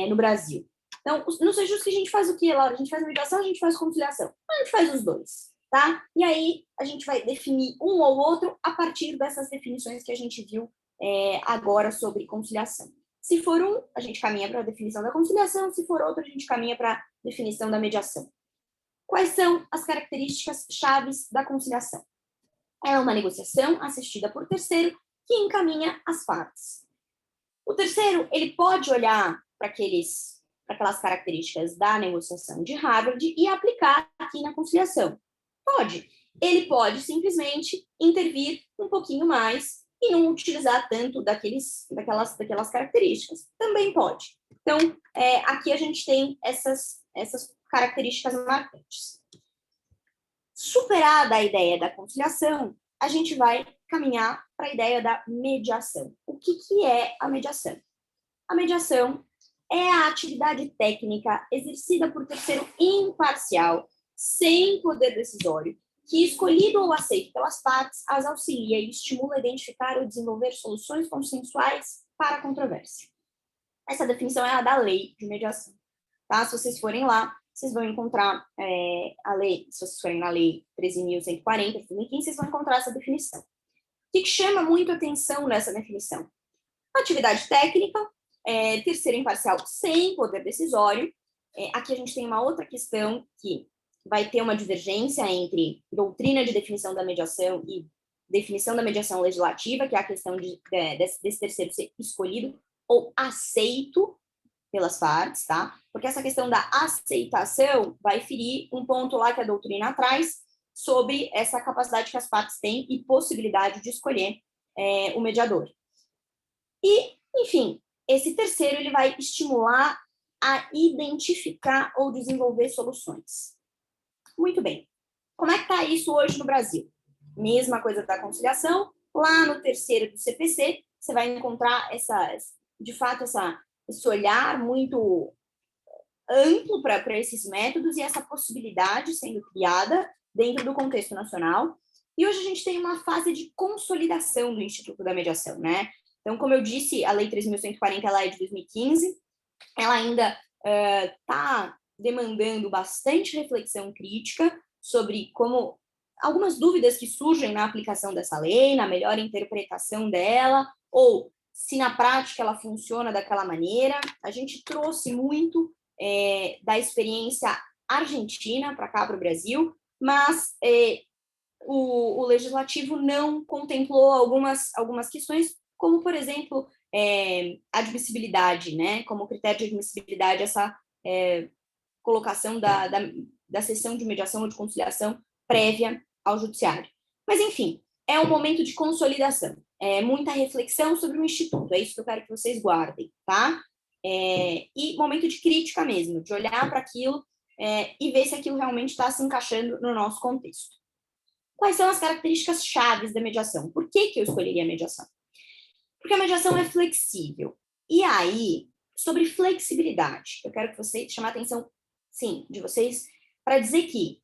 no Brasil. Então, no Sejus que a gente faz o quê, Laura? A gente faz mediação, a gente faz conciliação. A gente faz os dois, tá? E aí, a gente vai definir um ou outro a partir dessas definições que a gente viu agora sobre conciliação. Se for um, a gente caminha para a definição da conciliação, se for outro, a gente caminha para a definição da mediação. Quais são as características chaves da conciliação? é uma negociação assistida por terceiro que encaminha as partes. O terceiro, ele pode olhar para aquelas características da negociação de Harvard e aplicar aqui na conciliação. Pode. Ele pode simplesmente intervir um pouquinho mais e não utilizar tanto daquelas características. Também pode. Então, aqui a gente tem essas características marcantes. Superada a ideia da conciliação, a gente vai caminhar para a ideia da mediação. O que é a mediação? A mediação é a atividade técnica exercida por terceiro imparcial, sem poder decisório, que, escolhido ou aceito pelas partes, as auxilia e estimula a identificar ou desenvolver soluções consensuais para a controvérsia. Essa definição é a da lei de mediação. Tá? Se vocês forem lá, vocês vão encontrar a lei, se vocês forem na lei 13.140 de 2015, vocês vão encontrar essa definição. O que chama muito atenção nessa definição? Atividade técnica, terceiro imparcial sem poder decisório. Aqui a gente tem uma outra questão que vai ter uma divergência entre doutrina de definição da mediação e definição da mediação legislativa, que é a questão desse terceiro ser escolhido ou aceito pelas partes, tá? Porque essa questão da aceitação vai ferir um ponto lá que a doutrina traz sobre essa capacidade que as partes têm e possibilidade de escolher o mediador. E, enfim, esse terceiro ele vai estimular a identificar ou desenvolver soluções. Muito bem. Como é que está isso hoje no Brasil? Mesma coisa da conciliação. Lá no terceiro do CPC, você vai encontrar esse olhar muito amplo para esses métodos e essa possibilidade sendo criada dentro do contexto nacional. E hoje a gente tem uma fase de consolidação do Instituto da Mediação, né? Então, como eu disse, a Lei 3.140 ela é de 2015, ela ainda está demandando bastante reflexão crítica sobre como algumas dúvidas que surgem na aplicação dessa lei, na melhor interpretação dela, ou se na prática ela funciona daquela maneira. A gente trouxe muito da experiência argentina para cá, para o Brasil, mas o legislativo não contemplou algumas questões, como, por exemplo, admissibilidade, né? Como critério de admissibilidade, essa colocação da sessão de mediação ou de conciliação prévia ao judiciário. Mas, enfim, é um momento de consolidação, muita reflexão sobre o Instituto, é isso que eu quero que vocês guardem, tá? E momento de crítica mesmo, de olhar para aquilo e ver se aquilo realmente está se encaixando no nosso contexto. Quais são as características chaves da mediação? Por que eu escolheria a mediação? Porque a mediação é flexível. E aí, sobre flexibilidade, eu quero que vocês chamem a atenção, sim, de vocês, para dizer que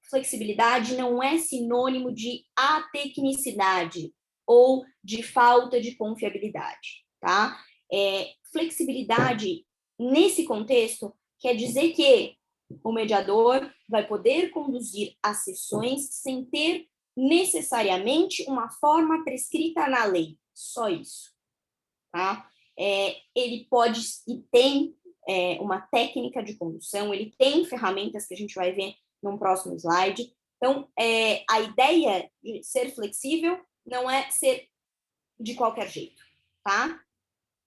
flexibilidade não é sinônimo de atecnicidade ou de falta de confiabilidade, tá? Flexibilidade, nesse contexto, quer dizer que o mediador vai poder conduzir as sessões sem ter necessariamente uma forma prescrita na lei, só isso, tá? Ele pode e tem uma técnica de condução, ele tem ferramentas que a gente vai ver num próximo slide. Então, a ideia de ser flexível não é ser de qualquer jeito, tá?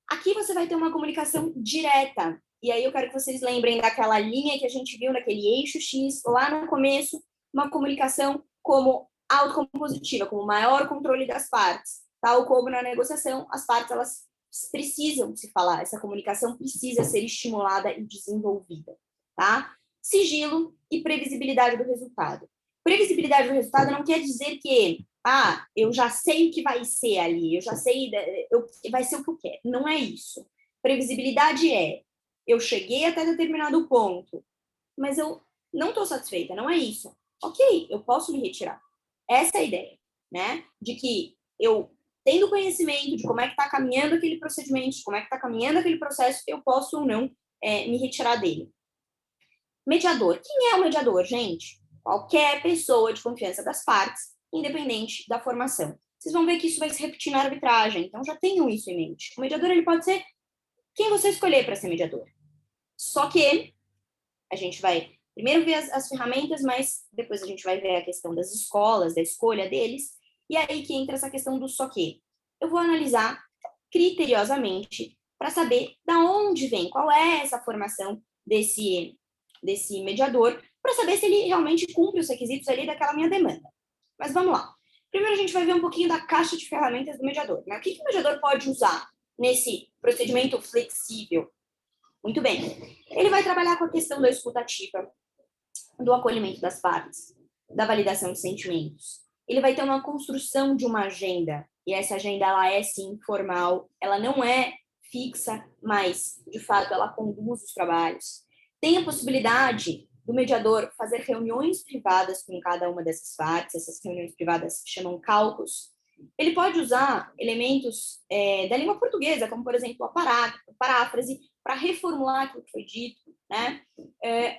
Aqui você vai ter uma comunicação direta, e aí eu quero que vocês lembrem daquela linha que a gente viu naquele eixo X, lá no começo, uma comunicação como autocompositiva, como maior controle das partes, tal como na negociação, as partes elas precisam se falar, essa comunicação precisa ser estimulada e desenvolvida, tá? Sigilo e previsibilidade do resultado. Previsibilidade do resultado não quer dizer que eu já sei o que vai ser ali, eu já sei, vai ser o que eu quero. Não é isso. Previsibilidade eu cheguei até determinado ponto, mas eu não estou satisfeita, não é isso. Ok, eu posso me retirar. Essa é a ideia, né? De que eu, tendo conhecimento de como é que está caminhando aquele procedimento, de como é que está caminhando aquele processo, eu posso ou não me retirar dele. Mediador. Quem é o mediador, gente? Qualquer pessoa de confiança das partes, independente da formação. Vocês vão ver que isso vai se repetir na arbitragem, então já tenham isso em mente. O mediador ele pode ser quem você escolher para ser mediador. Só que a gente vai primeiro ver as ferramentas, mas depois a gente vai ver a questão das escolas, da escolha deles, E aí que entra essa questão do só que. Eu vou analisar criteriosamente para saber da onde vem, qual é essa formação desse mediador, para saber se ele realmente cumpre os requisitos ali daquela minha demanda. Mas vamos lá. Primeiro a gente vai ver um pouquinho da caixa de ferramentas do mediador, né? O que o mediador pode usar nesse procedimento flexível? Muito bem. Ele vai trabalhar com a questão da escuta ativa, do acolhimento das partes, da validação de sentimentos. Ele vai ter uma construção de uma agenda, e essa agenda ela é sim formal, ela não é fixa, mas de fato ela conduz os trabalhos. Tem a possibilidade do mediador fazer reuniões privadas com cada uma dessas partes, essas reuniões privadas se chamam cálculos. Ele pode usar elementos da língua portuguesa, como por exemplo a paráfrase, para reformular aquilo que foi dito, né?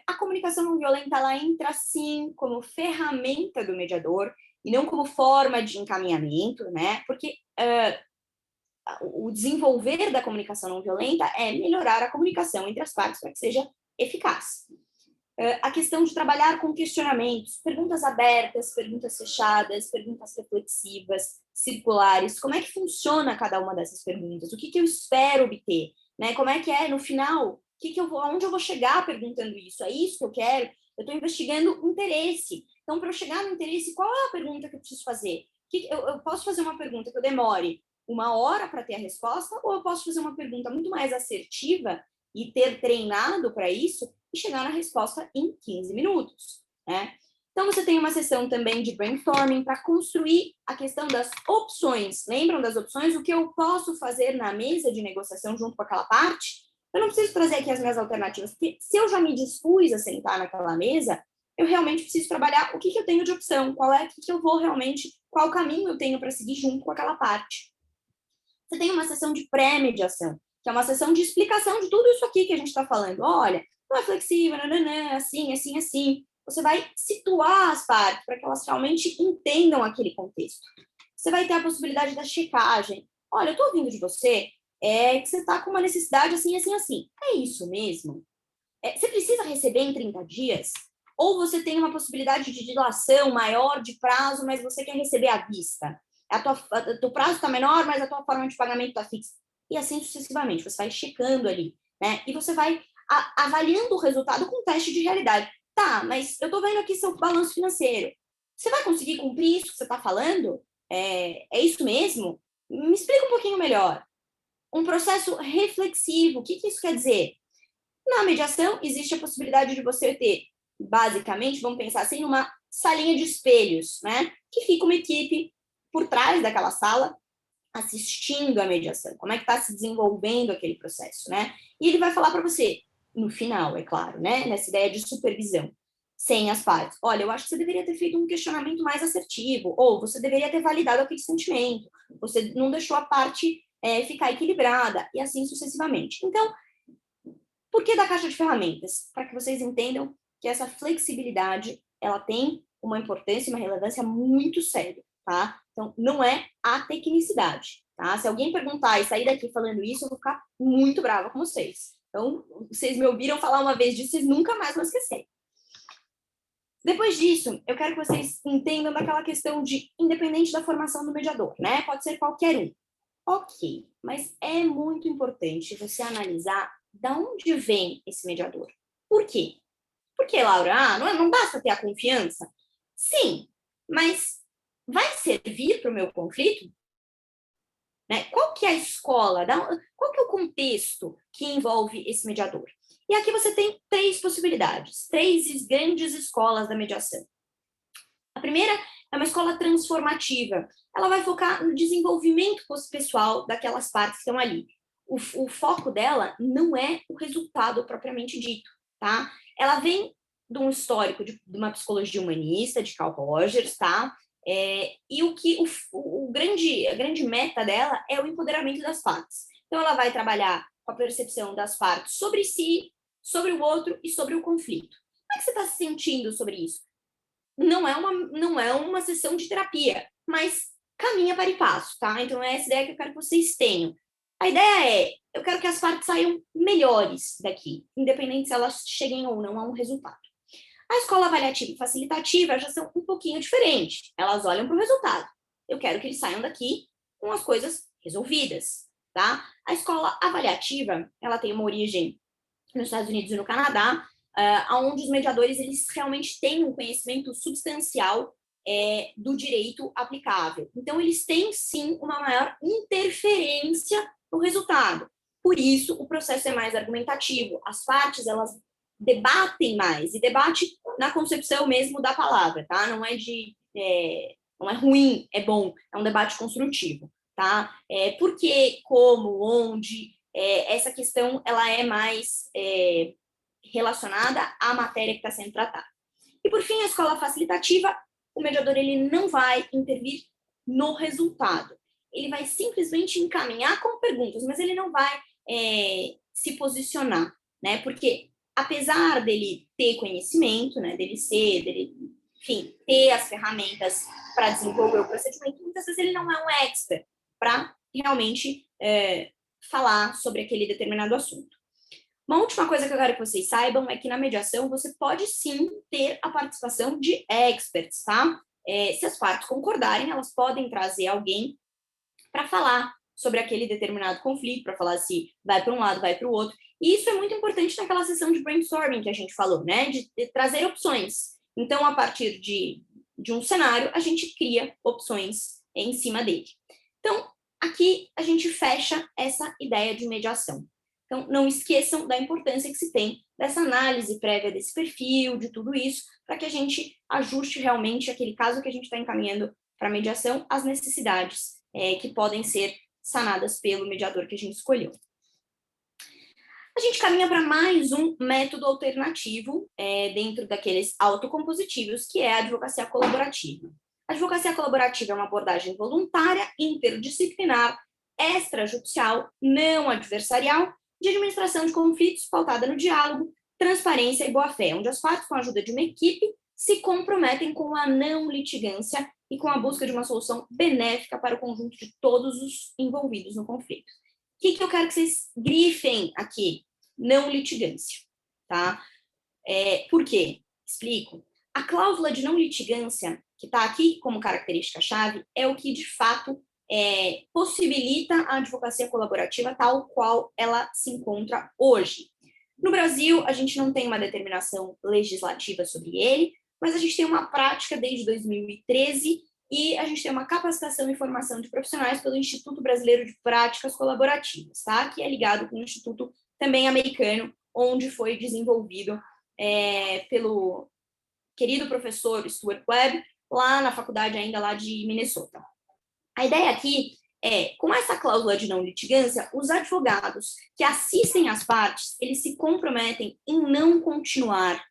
A comunicação não violenta ela entra sim como ferramenta do mediador e não como forma de encaminhamento, né? Porque o desenvolver da comunicação não violenta é melhorar a comunicação entre as partes para que seja eficaz. A questão de trabalhar com questionamentos, perguntas abertas, perguntas fechadas, perguntas reflexivas, circulares, como é que funciona cada uma dessas perguntas? O que eu espero obter? Né? Como é que é, no final, aonde eu vou chegar perguntando isso? É isso que eu quero? Eu estou investigando interesse. Então, para eu chegar no interesse, qual é a pergunta que eu preciso fazer? Eu posso fazer uma pergunta que eu demore 1 hora para ter a resposta, ou eu posso fazer uma pergunta muito mais assertiva e ter treinado para isso e chegar na resposta em 15 minutos, né? Então, você tem uma sessão também de brainstorming para construir a questão das opções. Lembram das opções? O que eu posso fazer na mesa de negociação junto com aquela parte? Eu não preciso trazer aqui as minhas alternativas, porque se eu já me dispus a sentar naquela mesa, eu realmente preciso trabalhar o que eu tenho de opção, que eu vou realmente, qual caminho eu tenho para seguir junto com aquela parte. Você tem uma sessão de pré-mediação, que é uma sessão de explicação de tudo isso aqui que a gente está falando. Olha, não é flexível, assim, assim, assim. Você vai situar as partes para que elas realmente entendam aquele contexto. Você vai ter a possibilidade da checagem. Olha, eu estou ouvindo de você que você está com uma necessidade assim, assim, assim. É isso mesmo? Você precisa receber em 30 dias? Ou você tem uma possibilidade de dilação maior de prazo, mas você quer receber à vista? O prazo está menor, mas a tua forma de pagamento está fixa. E assim sucessivamente. Você vai checando ali, né? E você vai avaliando o resultado com um teste de realidade. Tá, mas eu estou vendo aqui seu balanço financeiro. Você vai conseguir cumprir isso que você está falando? É isso mesmo? Me explica um pouquinho melhor. Um processo reflexivo, o que isso quer dizer? Na mediação, existe a possibilidade de você ter, basicamente, vamos pensar assim, uma salinha de espelhos, né? Que fica uma equipe por trás daquela sala, assistindo a mediação, como é que está se desenvolvendo aquele processo, né? E ele vai falar para você, no final, é claro, né? Nessa ideia de supervisão, sem as partes. Olha, eu acho que você deveria ter feito um questionamento mais assertivo, ou você deveria ter validado aquele sentimento, você não deixou a parte ficar equilibrada, e assim sucessivamente. Então, por que da caixa de ferramentas? Para que vocês entendam que essa flexibilidade, ela tem uma importância e uma relevância muito séria, tá? Então, não é a tecnicidade, tá? Se alguém perguntar e sair daqui falando isso, eu vou ficar muito brava com vocês. Então, vocês me ouviram falar uma vez disso, vocês nunca mais vão esquecer. Depois disso, eu quero que vocês entendam daquela questão de independente da formação do mediador, né? Pode ser qualquer um. Ok, mas é muito importante você analisar de onde vem esse mediador. Por quê? Porque, Laura, não basta ter a confiança? Sim, mas vai servir para o meu conflito? Né? Qual que é a escola? Qual que é o contexto que envolve esse mediador? E aqui você tem 3 possibilidades, 3 grandes escolas da mediação. A primeira é uma escola transformativa. Ela vai focar no desenvolvimento pessoal daquelas partes que estão ali. O foco dela não é o resultado propriamente dito, tá? Ela vem de um histórico de uma psicologia humanista, de Carl Rogers, tá? E a grande meta dela é o empoderamento das partes. Então, ela vai trabalhar com a percepção das partes sobre si, sobre o outro e sobre o conflito. Como é que você está se sentindo sobre isso? Não é uma sessão de terapia, mas caminha para e passo, tá? Então, é essa ideia que eu quero que vocês tenham. A ideia eu quero que as partes saiam melhores daqui, independente se elas cheguem ou não a um resultado. A escola avaliativa e facilitativa já são um pouquinho diferentes. Elas olham para o resultado. eu quero que eles saiam daqui com as coisas resolvidas, tá? A escola avaliativa, ela tem uma origem nos Estados Unidos e no Canadá, onde os mediadores eles realmente têm um conhecimento substancial do direito aplicável. Então, eles têm, sim, uma maior interferência no resultado. Por isso, o processo é mais argumentativo. As partes, elas debatem mais, e debate na concepção mesmo da palavra, tá? Não é ruim, é bom, é um debate construtivo, tá? Por quê, como, onde, essa questão, ela é mais relacionada à matéria que está sendo tratada. E, por fim, a escola facilitativa, o mediador ele não vai intervir no resultado. Ele vai simplesmente encaminhar com perguntas, mas ele não vai se posicionar, né? Porque, apesar dele ter conhecimento, né, enfim, ter as ferramentas para desenvolver o procedimento, muitas vezes ele não é um expert para realmente falar sobre aquele determinado assunto. Uma última coisa que eu quero que vocês saibam é que na mediação você pode sim ter a participação de experts, tá? Se as partes concordarem, elas podem trazer alguém para falar sobre aquele determinado conflito, para falar se vai para um lado, vai para o outro. E isso é muito importante naquela sessão de brainstorming que a gente falou, né? De trazer opções. Então, a partir de um cenário, a gente cria opções em cima dele. Então, aqui a gente fecha essa ideia de mediação. Então, não esqueçam da importância que se tem dessa análise prévia desse perfil, de tudo isso, para que a gente ajuste realmente aquele caso que a gente está encaminhando para mediação, às necessidades que podem ser sanadas pelo mediador que a gente escolheu. A gente caminha para mais um método alternativo dentro daqueles autocompositivos, que é a advocacia colaborativa. A advocacia colaborativa é uma abordagem voluntária, interdisciplinar, extrajudicial, não adversarial, de administração de conflitos pautada no diálogo, transparência e boa-fé, onde as partes, com a ajuda de uma equipe, se comprometem com a não litigância e com a busca de uma solução benéfica para o conjunto de todos os envolvidos no conflito. O que eu quero que vocês grifem aqui? Não litigância, tá? Por quê? Explico. A cláusula de não litigância, que está aqui como característica-chave, é o que, de fato, possibilita a advocacia colaborativa tal qual ela se encontra hoje. No Brasil, a gente não tem uma determinação legislativa sobre ele, mas a gente tem uma prática desde 2013 e a gente tem uma capacitação e formação de profissionais pelo Instituto Brasileiro de Práticas Colaborativas, tá? Que é ligado com o Instituto também americano, onde foi desenvolvido pelo querido professor Stuart Webb, lá na faculdade ainda lá de Minnesota. A ideia aqui com essa cláusula de não litigância, os advogados que assistem às partes, eles se comprometem em não continuar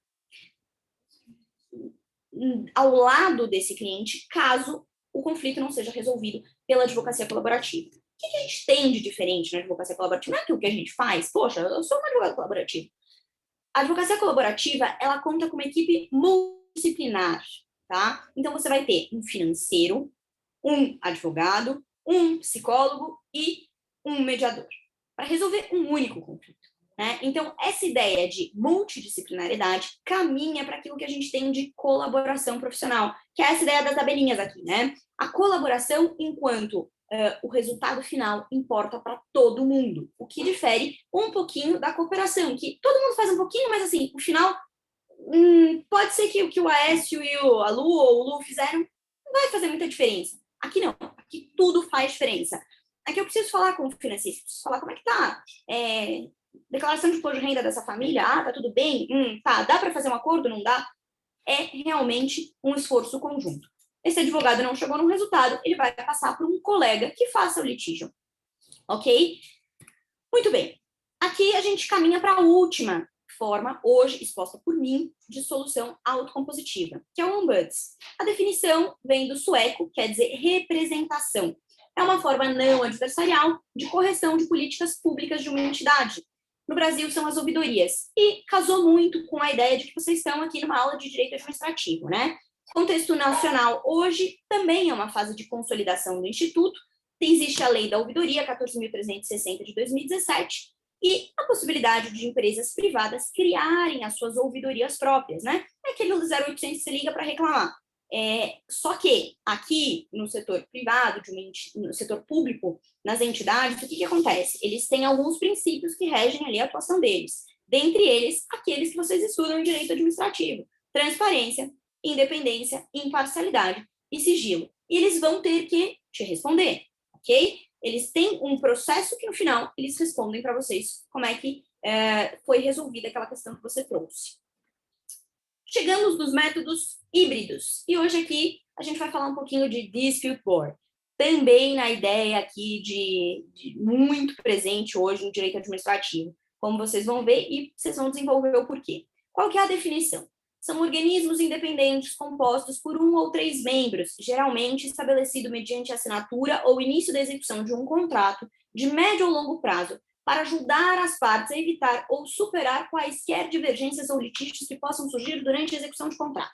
ao lado desse cliente, caso o conflito não seja resolvido pela advocacia colaborativa. O que a gente tem de diferente na advocacia colaborativa? Não é aquilo que a gente faz? Poxa, eu sou uma advogada colaborativa. A advocacia colaborativa, ela conta com uma equipe multidisciplinar, tá? Então, você vai ter um financeiro, um advogado, um psicólogo e um mediador, para resolver um único conflito, né? Então, essa ideia de multidisciplinaridade caminha para aquilo que a gente tem de colaboração profissional, que é essa ideia das tabelinhas aqui, né? A colaboração enquanto o resultado final importa para todo mundo, o que difere um pouquinho da cooperação, que todo mundo faz um pouquinho, mas assim, o final pode ser que o que o Aécio e a Lu ou o Lu fizeram não vai fazer muita diferença. Aqui não, aqui tudo faz diferença. Aqui eu preciso falar com o financista, preciso falar como é que tá. Declaração de imposto de renda dessa família, tá tudo bem? Tá, dá para fazer um acordo? Não dá? É realmente um esforço conjunto. Esse advogado não chegou num resultado, ele vai passar para um colega que faça o litígio. Ok? Muito bem. Aqui a gente caminha para a última forma, hoje exposta por mim, de solução autocompositiva, que é o ombuds. A definição vem do sueco, quer dizer representação. É uma forma não adversarial de correção de políticas públicas de uma entidade. No Brasil, são as ouvidorias. E casou muito com a ideia de que vocês estão aqui numa aula de direito administrativo, né? O contexto nacional hoje também é uma fase de consolidação do Instituto. Existe a lei da ouvidoria 14.360 de 2017 e a possibilidade de empresas privadas criarem as suas ouvidorias próprias, né? É aquele 0800 que você liga para reclamar. Só que aqui no setor privado, no setor público, nas entidades, o que acontece? Eles têm alguns princípios que regem ali a atuação deles. Dentre eles, aqueles que vocês estudam em direito administrativo: transparência, independência, imparcialidade e sigilo. E eles vão ter que te responder, ok? Eles têm um processo que, no final, eles respondem para vocês como é que foi resolvida aquela questão que você trouxe. Chegamos nos métodos híbridos. E hoje aqui a gente vai falar um pouquinho de dispute board. Também na ideia aqui de muito presente hoje no direito administrativo. Como vocês vão ver e vocês vão desenvolver o porquê. Qual que é a definição? São organismos independentes compostos por 1 ou 3 membros, geralmente estabelecido mediante assinatura ou início da execução de um contrato de médio ou longo prazo, para ajudar as partes a evitar ou superar quaisquer divergências ou litígios que possam surgir durante a execução de contrato.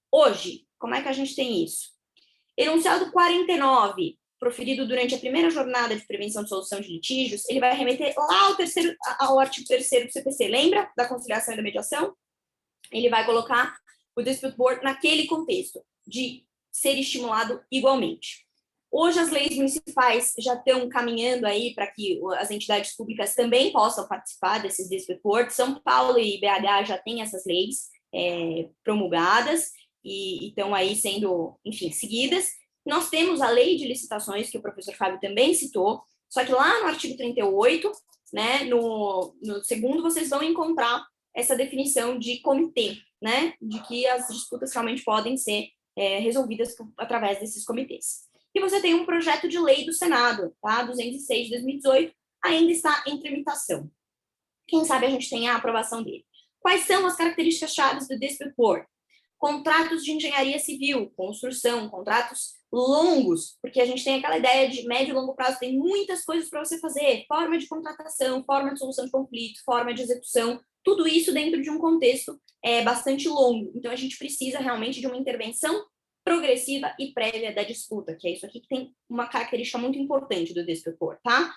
Hoje, como é que a gente tem isso? Enunciado 49, proferido durante a primeira jornada de prevenção de solução de litígios, ele vai remeter lá ao artigo 3º do CPC, lembra? Da conciliação e da mediação? Ele vai colocar o dispute board naquele contexto, de ser estimulado igualmente. Hoje as leis municipais já estão caminhando aí para que as entidades públicas também possam participar desses dispute boards. São Paulo e BH já têm essas leis promulgadas e estão aí sendo, enfim, seguidas. Nós temos a lei de licitações, que o professor Fábio também citou, só que lá no artigo 38, né, no segundo, vocês vão encontrar essa definição de comitê, né, de que as disputas realmente podem ser resolvidas através desses comitês. E você tem um projeto de lei do Senado, tá? 206 de 2018, ainda está em tramitação. Quem sabe a gente tem a aprovação dele. Quais são as características chaves do dispute board? Contratos de engenharia civil, construção, contratos longos, porque a gente tem aquela ideia de médio e longo prazo, tem muitas coisas para você fazer, forma de contratação, forma de solução de conflito, forma de execução, tudo isso dentro de um contexto bastante longo. Então, a gente precisa realmente de uma intervenção progressiva e prévia da disputa, que é isso aqui que tem uma característica muito importante do dispute board, tá?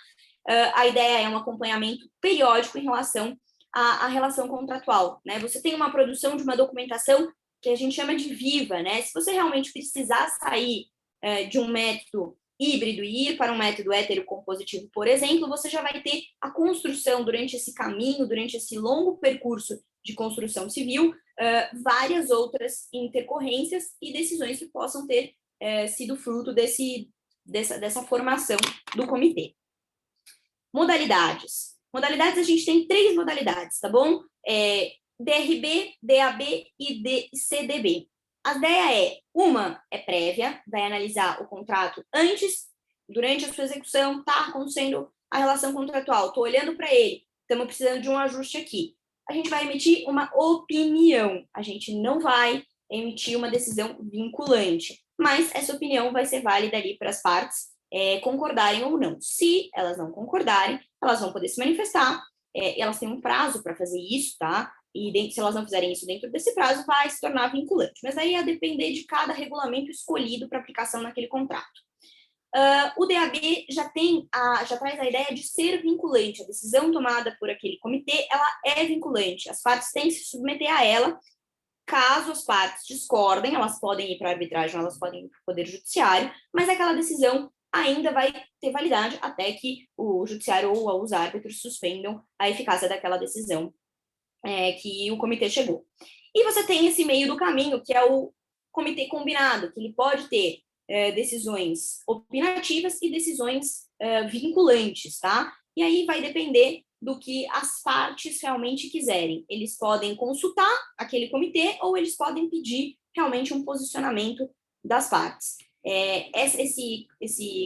A ideia é um acompanhamento periódico em relação à relação contratual, né? Você tem uma produção de uma documentação que a gente chama de viva, né? Se você realmente precisar sair de um método híbrido e ir para um método heterocompositivo, por exemplo, você já vai ter a construção durante esse caminho, durante esse longo percurso de construção civil, várias outras intercorrências e decisões que possam ter sido fruto dessa formação do comitê. Modalidades. Modalidades, a gente tem 3 modalidades, tá bom? DRB, DAB e CDB. A ideia uma é prévia, vai analisar o contrato antes, durante a sua execução, está acontecendo a relação contratual, estou olhando para ele, estamos precisando de um ajuste aqui. A gente vai emitir uma opinião, a gente não vai emitir uma decisão vinculante, mas essa opinião vai ser válida ali para as partes concordarem ou não. Se elas não concordarem, elas vão poder se manifestar, elas têm um prazo para fazer isso, tá? E se elas não fizerem isso dentro desse prazo, vai se tornar vinculante. Mas aí ia depender de cada regulamento escolhido para aplicação naquele contrato. O DAB já traz a ideia de ser vinculante. A decisão tomada por aquele comitê, ela é vinculante. As partes têm que se submeter a ela. Caso as partes discordem, elas podem ir para a arbitragem, elas podem ir para o Poder Judiciário, mas aquela decisão ainda vai ter validade até que o Judiciário ou os árbitros suspendam a eficácia daquela decisão que o comitê chegou. E você tem esse meio do caminho, que é o comitê combinado, que ele pode ter decisões opinativas e decisões vinculantes, tá? E aí vai depender do que as partes realmente quiserem. Eles podem consultar aquele comitê ou eles podem pedir realmente um posicionamento das partes. Esse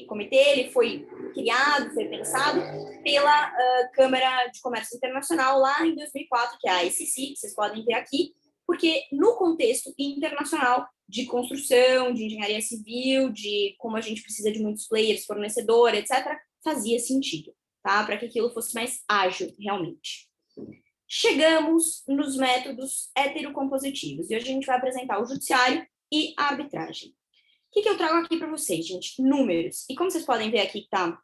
comitê ele foi criado, foi pensado pela Câmara de Comércio Internacional lá em 2004, que é a ACC, que vocês podem ver aqui, porque no contexto internacional de construção, de engenharia civil, de como a gente precisa de muitos players, fornecedor, etc., fazia sentido, tá? Para que aquilo fosse mais ágil, realmente. Chegamos nos métodos heterocompositivos, e hoje a gente vai apresentar o judiciário e a arbitragem. O que eu trago aqui para vocês, gente? Números. E como vocês podem ver aqui que está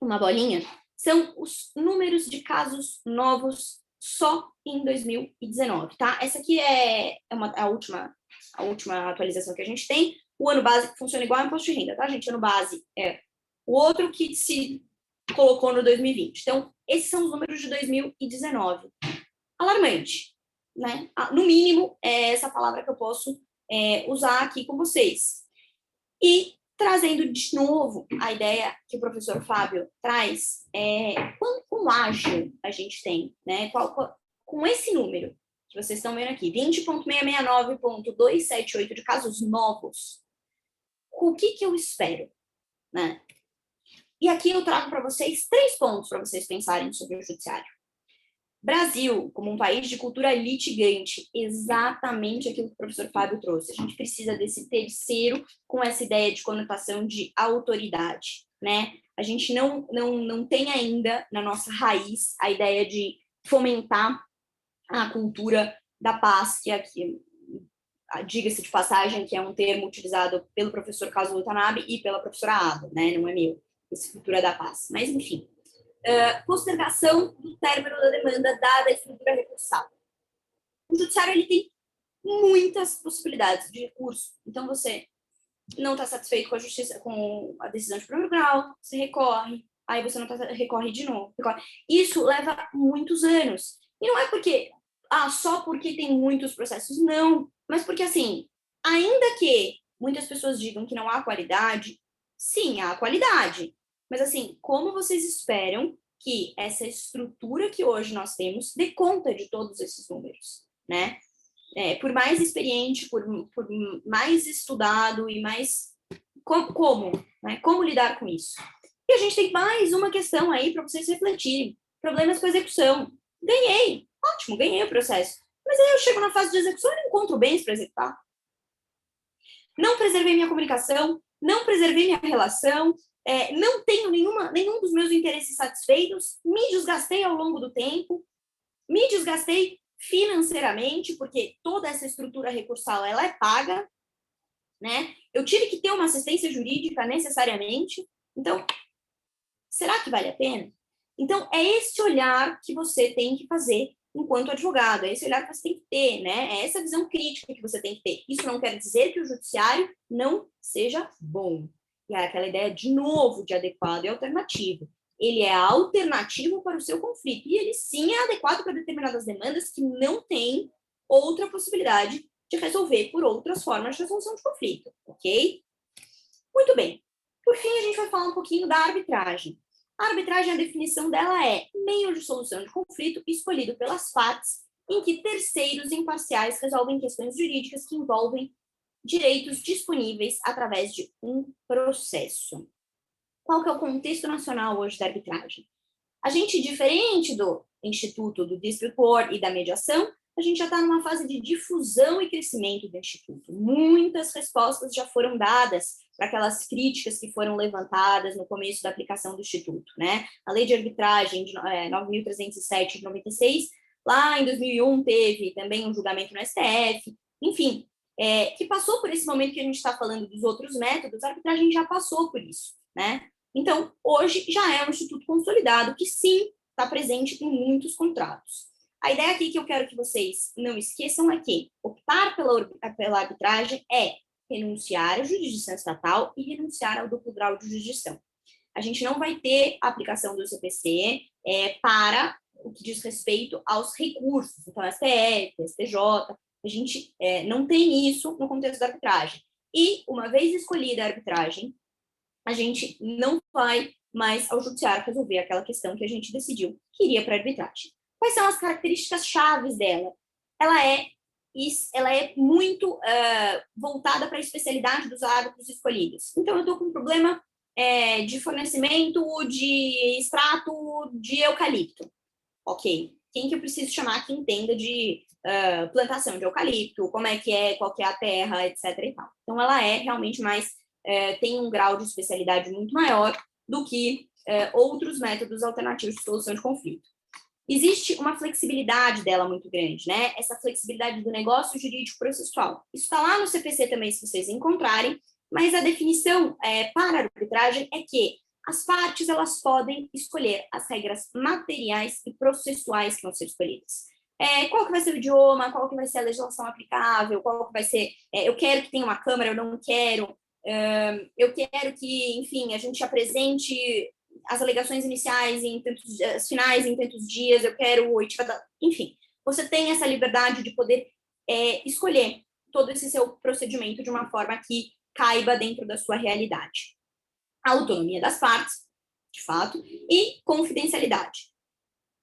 uma bolinha, são os números de casos novos só em 2019, tá? Essa aqui é a última atualização que a gente tem. O ano base funciona igual ao imposto de renda, tá, gente? Ano base é o outro que se colocou no 2020. Então, esses são os números de 2019. Alarmante, né? No mínimo, é essa palavra que eu posso usar aqui com vocês. E trazendo de novo a ideia que o professor Fábio traz, quão ágil a gente tem, né? Com esse número que vocês estão vendo aqui, 20.669.278 de casos novos, o que eu espero, né? E aqui eu trago para vocês 3 pontos para vocês pensarem sobre o judiciário. Brasil, como um país de cultura litigante, exatamente aquilo que o professor Fábio trouxe. A gente precisa desse terceiro com essa ideia de conotação de autoridade, né? A gente não tem ainda na nossa raiz a ideia de fomentar a cultura da paz, que aqui, diga-se de passagem, que é um termo utilizado pelo professor Kazuo Watanabe e pela professora Ada, né? Não é meu, essa cultura da paz. Mas, enfim. Postergação do término da demanda dada a estrutura recursal. O judiciário ele tem muitas possibilidades de recurso. Então, você não está satisfeito com a justiça, com a decisão de primeiro grau, você recorre, aí você não recorre de novo. Isso leva muitos anos. E não é porque, só porque tem muitos processos, não. Mas porque, assim, ainda que muitas pessoas digam que não há qualidade, sim, há qualidade. Mas, assim, como vocês esperam que essa estrutura que hoje nós temos dê conta de todos esses números, né? Por mais experiente, por mais estudado e mais... Como? Né? Como lidar com isso? E a gente tem mais uma questão aí para vocês refletirem. Problemas com a execução. Ganhei. Ótimo, ganhei o processo. Mas aí eu chego na fase de execução e não encontro bens para executar. Não preservei minha comunicação, não preservei minha relação, não tenho nenhum dos meus interesses satisfeitos, me desgastei ao longo do tempo, me desgastei financeiramente, porque toda essa estrutura recursal ela é paga, né? Eu tive que ter uma assistência jurídica necessariamente, então, será que vale a pena? Então, é esse olhar que você tem que fazer enquanto advogado, é esse olhar que você tem que ter, né? É essa visão crítica que você tem que ter. Isso não quer dizer que o judiciário não seja bom. E é aquela ideia, de novo, de adequado e alternativo. Ele é alternativo para o seu conflito. E ele, sim, é adequado para determinadas demandas que não têm outra possibilidade de resolver por outras formas de resolução de conflito, ok? Muito bem. Por fim, a gente vai falar um pouquinho da arbitragem. A arbitragem, a definição dela é meio de solução de conflito escolhido pelas partes em que terceiros imparciais resolvem questões jurídicas que envolvem direitos disponíveis através de um processo. Qual que é o contexto nacional hoje da arbitragem? A gente, diferente do Instituto do District Court e da mediação, a gente já está numa fase de difusão e crescimento do Instituto. Muitas respostas já foram dadas para aquelas críticas que foram levantadas no começo da aplicação do Instituto, né? A Lei de Arbitragem de 9.307 de 96, lá em 2001 teve também um julgamento no STF, enfim, que passou por esse momento que a gente está falando dos outros métodos, a arbitragem já passou por isso, né? Então, hoje já é um instituto consolidado que, sim, está presente em muitos contratos. A ideia aqui que eu quero que vocês não esqueçam é que optar pela arbitragem é renunciar à jurisdição estatal e renunciar ao duplo grau de jurisdição. A gente não vai ter a aplicação do CPC para o que diz respeito aos recursos, então STF, STJ, a gente não tem isso no contexto da arbitragem. E, uma vez escolhida a arbitragem, a gente não vai mais ao judiciário resolver aquela questão que a gente decidiu que iria para a arbitragem. Quais são as características chaves dela? Ela é muito voltada para a especialidade dos árbitros escolhidos. Então, eu estou com um problema de fornecimento de extrato de eucalipto. Ok. Quem que eu preciso chamar que entenda de plantação de eucalipto, como qual que é a terra, etc. e tal. Então, ela é realmente mais, tem um grau de especialidade muito maior do que outros métodos alternativos de solução de conflito. Existe uma flexibilidade dela muito grande, né? Essa flexibilidade do negócio jurídico processual. Isso está lá no CPC também, se vocês encontrarem, mas a definição para a arbitragem é que as partes elas podem escolher as regras materiais e processuais que vão ser escolhidas. Qual que vai ser o idioma, qual que vai ser a legislação aplicável, qual que vai ser... eu quero que tenha uma câmara, eu não quero. Eu quero que, enfim, a gente apresente as alegações iniciais as finais em tantos dias, eu quero... Enfim, você tem essa liberdade de poder escolher todo esse seu procedimento de uma forma que caiba dentro da sua realidade. A autonomia das partes, de fato, e confidencialidade.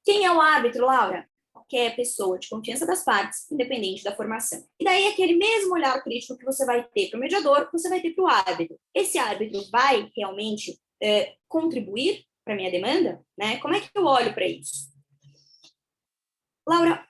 Quem é o árbitro, Laura? Qualquer pessoa de confiança das partes, independente da formação. E daí, aquele mesmo olhar crítico que você vai ter para o mediador, você vai ter para o árbitro. Esse árbitro vai realmente contribuir para a minha demanda? Né? Como é que eu olho para isso? Laura,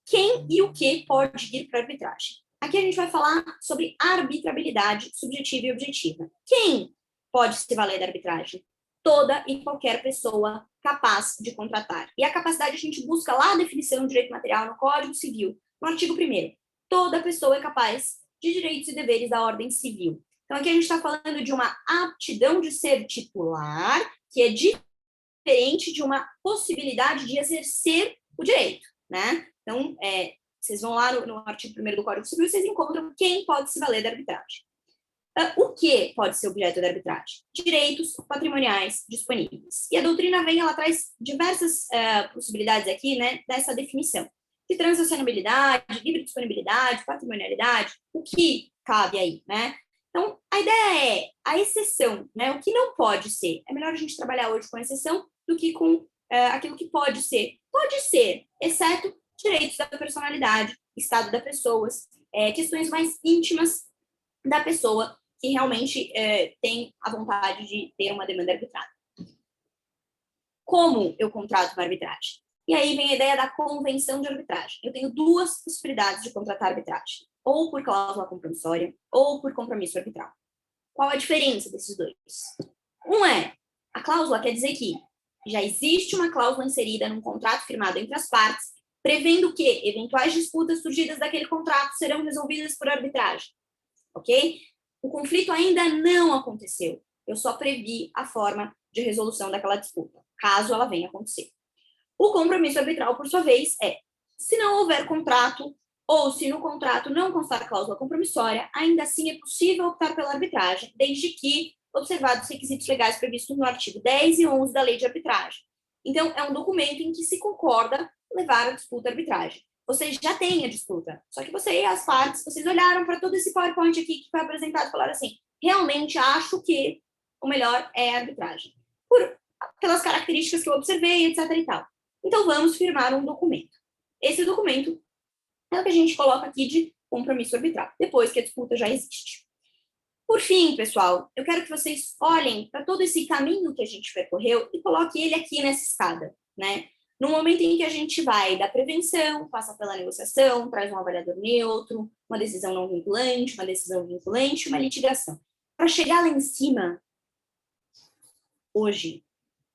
quem e o que pode ir para a arbitragem? Aqui a gente vai falar sobre arbitrabilidade subjetiva e objetiva. Quem pode se valer da arbitragem? Toda e qualquer pessoa capaz de contratar. E a capacidade a gente busca lá a definição de direito material no Código Civil, no artigo 1º. Toda pessoa é capaz de direitos e deveres da ordem civil. Então, aqui a gente está falando de uma aptidão de ser titular, que é diferente de uma possibilidade de exercer o direito, né? Então, vocês vão lá no artigo 1º do Código Civil, vocês encontram quem pode se valer da arbitragem. O que pode ser objeto da arbitragem? Direitos patrimoniais disponíveis. E a doutrina ela traz diversas possibilidades aqui, né, dessa definição. De transacionabilidade, livre disponibilidade, patrimonialidade, o que cabe aí, né? Então, a ideia é a exceção, né? O que não pode ser. É melhor a gente trabalhar hoje com a exceção do que com aquilo que pode ser. Pode ser, exceto direitos da personalidade, estado da pessoa, questões mais íntimas da pessoa que realmente tem a vontade de ter uma demanda arbitrada. Como eu contrato uma arbitragem? E aí vem a ideia da convenção de arbitragem. Eu tenho duas possibilidades de contratar arbitragem. Ou por cláusula compromissória, ou por compromisso arbitral. Qual a diferença desses dois? A cláusula quer dizer que já existe uma cláusula inserida num contrato firmado entre as partes, prevendo que eventuais disputas surgidas daquele contrato serão resolvidas por arbitragem. Ok? O conflito ainda não aconteceu. Eu só previ a forma de resolução daquela disputa, caso ela venha a acontecer. O compromisso arbitral, por sua vez, se não houver contrato, ou se no contrato não constar cláusula compromissória, ainda assim é possível optar pela arbitragem, desde que observados os requisitos legais previstos no artigo 10 e 11 da Lei de Arbitragem. Então, é um documento em que se concorda levar a disputa à arbitragem. Vocês já têm a disputa, só que você e as partes, vocês olharam para todo esse PowerPoint aqui que foi apresentado e falaram assim, realmente acho que o melhor é a arbitragem, pelas características que eu observei, etc. e tal. Então, vamos firmar um documento. Esse documento é o que a gente coloca aqui de compromisso arbitral, depois que a disputa já existe. Por fim, pessoal, eu quero que vocês olhem para todo esse caminho que a gente percorreu e coloquem ele aqui nessa escada, né? No momento em que a gente vai da prevenção, passa pela negociação, traz um avaliador neutro, uma decisão não vinculante, uma decisão vinculante, uma litigação. Para chegar lá em cima, hoje,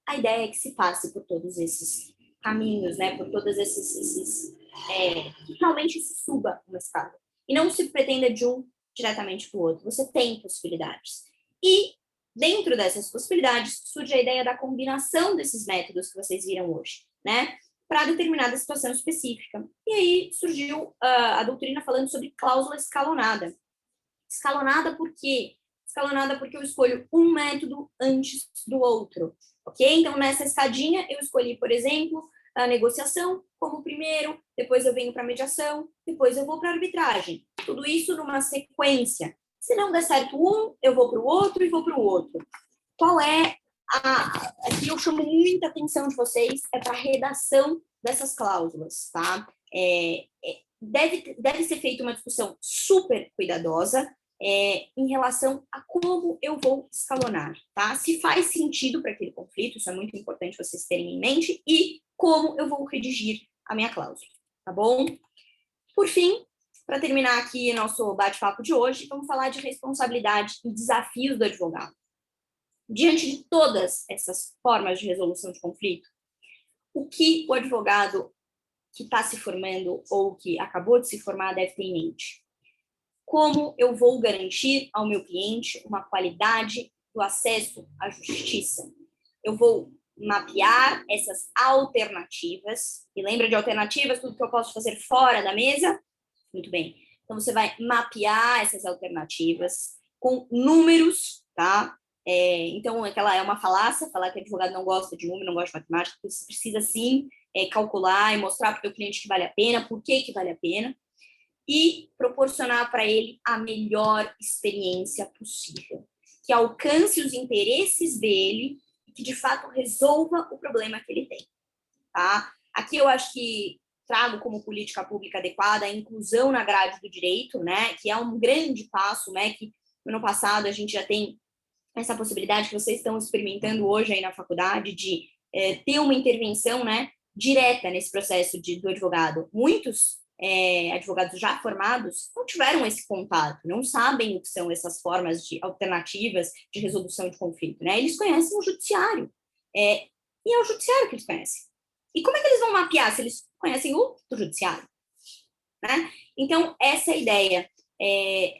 a ideia é que se passe por todos esses caminhos, né? Por todos que realmente se suba uma escada. E não se pretenda de um diretamente para o outro. Você tem possibilidades. E, dentro dessas possibilidades, surge a ideia da combinação desses métodos que vocês viram hoje, né? Para determinada situação específica. E aí surgiu a doutrina falando sobre cláusula escalonada. Escalonada por quê? Escalonada porque eu escolho um método antes do outro, ok? Então, nessa escadinha, eu escolhi, por exemplo, a negociação como primeiro, depois eu venho para a mediação, depois eu vou para a arbitragem. Tudo isso numa sequência. Se não der certo um, eu vou para o outro e vou para o outro. Qual é aqui eu chamo muita atenção de vocês, para a redação dessas cláusulas, tá? Deve ser feita uma discussão super cuidadosa em relação a como eu vou escalonar, tá? Se faz sentido para aquele conflito, isso é muito importante vocês terem em mente, e como eu vou redigir a minha cláusula, tá bom? Por fim, para terminar aqui nosso bate-papo de hoje, vamos falar de responsabilidade e desafios do advogado. Diante de todas essas formas de resolução de conflito, o que o advogado que está se formando ou que acabou de se formar deve ter em mente? Como eu vou garantir ao meu cliente uma qualidade do acesso à justiça? eu vou mapear essas alternativas. E lembra de alternativas, tudo que eu posso fazer fora da mesa? Muito bem. Então, você vai mapear essas alternativas com números, tá? Então, aquela é uma falácia, falar que advogado não gosta de número, não gosta de matemática, você precisa, sim, calcular e mostrar para o teu cliente que vale a pena, por que vale a pena, e proporcionar para ele a melhor experiência possível, que alcance os interesses dele e que, de fato, resolva o problema que ele tem, tá? Aqui eu acho que trago como política pública adequada a inclusão na grade do direito, né, que é um grande passo, né, que no ano passado a gente já tem essa possibilidade que vocês estão experimentando hoje aí na faculdade de ter uma intervenção, né, direta nesse processo do advogado. Muitos advogados já formados não tiveram esse contato, não sabem o que são essas formas de alternativas de resolução de conflito, né? Eles conhecem o judiciário, e é o judiciário que eles conhecem. E como é que eles vão mapear se eles conhecem o judiciário? Né? Então, essa é a ideia.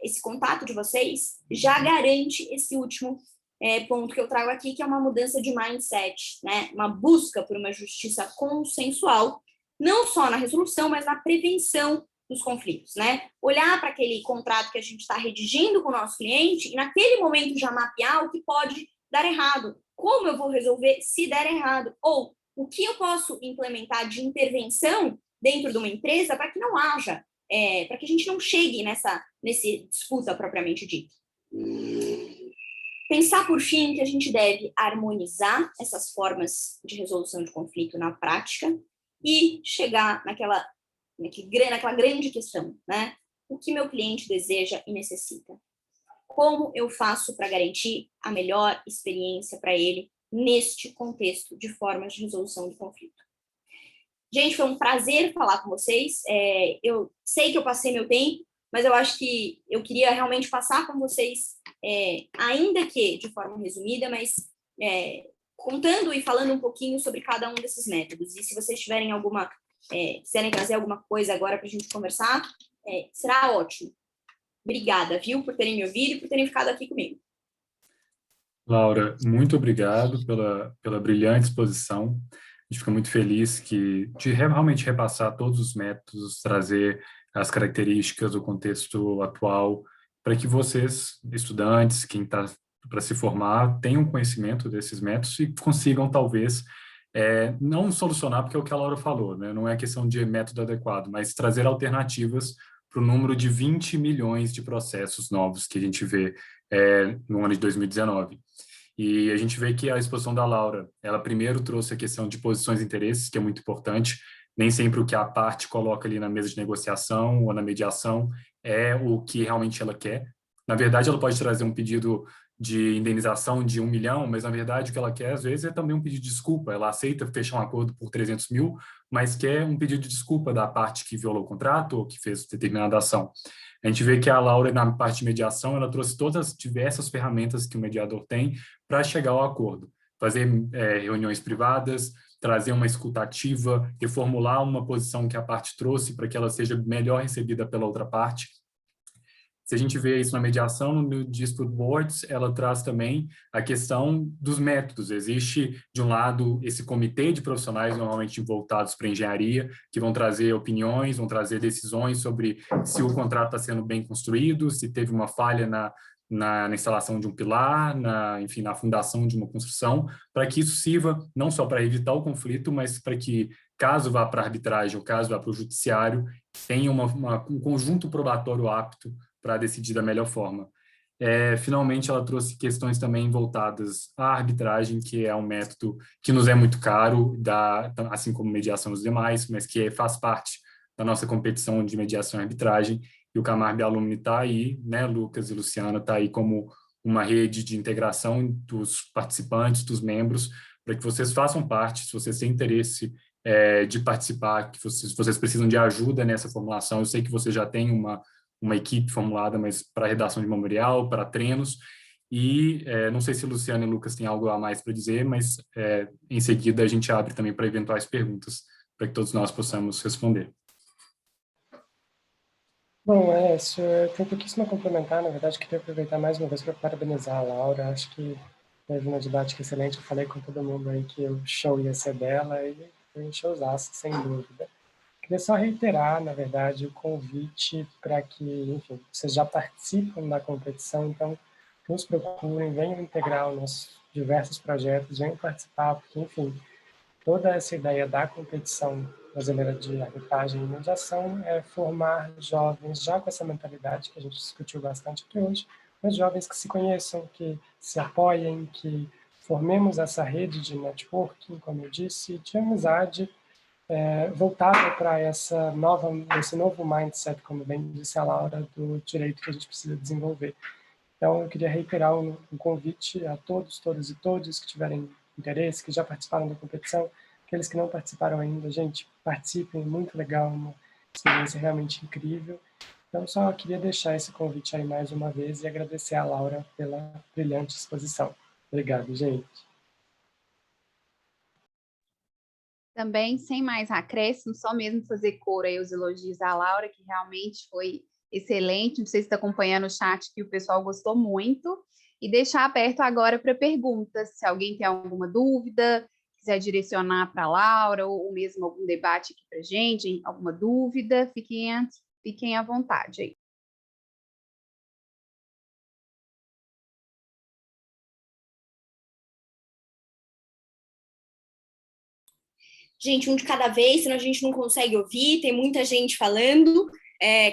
Esse contato de vocês já garante esse último ponto que eu trago aqui, que é uma mudança de mindset, né? Uma busca por uma justiça consensual, não só na resolução, mas na prevenção dos conflitos, né? Olhar para aquele contrato que a gente está redigindo com o nosso cliente e naquele momento já mapear o que pode dar errado, como eu vou resolver se der errado, ou o que eu posso implementar de intervenção dentro de uma empresa para que não haja, para que a gente não chegue nessa disputa propriamente dita. Pensar, por fim, que a gente deve harmonizar essas formas de resolução de conflito na prática e chegar naquela grande questão, né? O que meu cliente deseja e necessita? Como eu faço para garantir a melhor experiência para ele neste contexto de formas de resolução de conflito? Gente, foi um prazer falar com vocês. Eu sei que eu passei meu tempo, mas eu acho que eu queria realmente passar com vocês, ainda que de forma resumida, mas contando e falando um pouquinho sobre cada um desses métodos. E se vocês tiverem quiserem trazer alguma coisa agora para a gente conversar, será ótimo. Obrigada, viu, por terem me ouvido e por terem ficado aqui comigo. Laura, muito obrigado pela brilhante exposição. A gente fica muito feliz de realmente repassar todos os métodos, trazer as características do contexto atual, para que vocês, estudantes, quem está para se formar, tenham conhecimento desses métodos e consigam, talvez, não solucionar, porque é o que a Laura falou, né? Não é questão de método adequado, mas trazer alternativas para o número de 20 milhões de processos novos que a gente vê no ano de 2019. E a gente vê que a exposição da Laura, ela primeiro trouxe a questão de posições e interesses, que é muito importante. Nem sempre o que a parte coloca ali na mesa de negociação ou na mediação é o que realmente ela quer. Na verdade, ela pode trazer um pedido de indenização de 1 milhão, mas na verdade o que ela quer, às vezes, é também um pedido de desculpa. Ela aceita fechar um acordo por 300 mil, mas quer um pedido de desculpa da parte que violou o contrato ou que fez determinada ação. A gente vê que a Laura, na parte de mediação, ela trouxe todas as diversas ferramentas que o mediador tem para chegar ao acordo. Fazer reuniões privadas, trazer uma escuta ativa, reformular uma posição que a parte trouxe para que ela seja melhor recebida pela outra parte. Se a gente vê isso na mediação, no Dispute Boards, ela traz também a questão dos métodos. Existe, de um lado, esse comitê de profissionais, normalmente voltados para a engenharia, que vão trazer opiniões, vão trazer decisões sobre se o contrato está sendo bem construído, se teve uma falha na instalação de um pilar, enfim, na fundação de uma construção, para que isso sirva não só para evitar o conflito, mas para que, caso vá para a arbitragem ou caso vá para o judiciário, tenha um conjunto probatório apto para decidir da melhor forma. Finalmente, ela trouxe questões também voltadas à arbitragem, que é um método que nos é muito caro, assim como mediação dos demais, mas que faz parte da nossa competição de mediação e arbitragem. E o Camarbe Alumni está aí, né, Lucas e Luciana, está aí como uma rede de integração dos participantes, dos membros, para que vocês façam parte, se vocês têm interesse de participar, que vocês precisam de ajuda nessa formulação. Eu sei que vocês já têm uma equipe formulada, mas para redação de memorial, para treinos, e não sei se Luciana e Lucas têm algo a mais para dizer, mas em seguida a gente abre também para eventuais perguntas, para que todos nós possamos responder. Bom, eu tenho pouquíssimo a complementar. Na verdade, queria aproveitar mais uma vez para parabenizar a Laura. Acho que teve uma didática excelente, eu falei com todo mundo aí que o show ia ser dela, e foi um showzaço, sem dúvida. Queria só reiterar, na verdade, o convite para que, enfim, vocês já participam da competição, então nos procurem, venham integrar os nossos diversos projetos, venham participar, porque, enfim, toda essa ideia da competição brasileira de arbitragem e mediação é formar jovens já com essa mentalidade que a gente discutiu bastante aqui hoje, mas jovens que se conheçam, que se apoiem, que formemos essa rede de networking, como eu disse, de amizade, voltada para esse novo mindset, como bem disse a Laura, do direito que a gente precisa desenvolver. Então, eu queria reiterar um convite a todos, todas e todos que tiverem interesse, que já participaram da competição, aqueles que não participaram ainda, gente, participem, muito legal, uma experiência realmente incrível. Então, só queria deixar esse convite aí mais uma vez e agradecer a Laura pela brilhante exposição. Obrigado, gente. Também, sem mais acréscimo, só mesmo fazer coro aí os elogios à Laura, que realmente foi excelente. Não sei se está acompanhando o chat, que o pessoal gostou muito. E deixar aberto agora para perguntas. Se alguém tem alguma dúvida, quiser direcionar para a Laura, ou mesmo algum debate aqui para a gente, alguma dúvida, fiquem à vontade aí. Gente, um de cada vez, senão a gente não consegue ouvir, tem muita gente falando.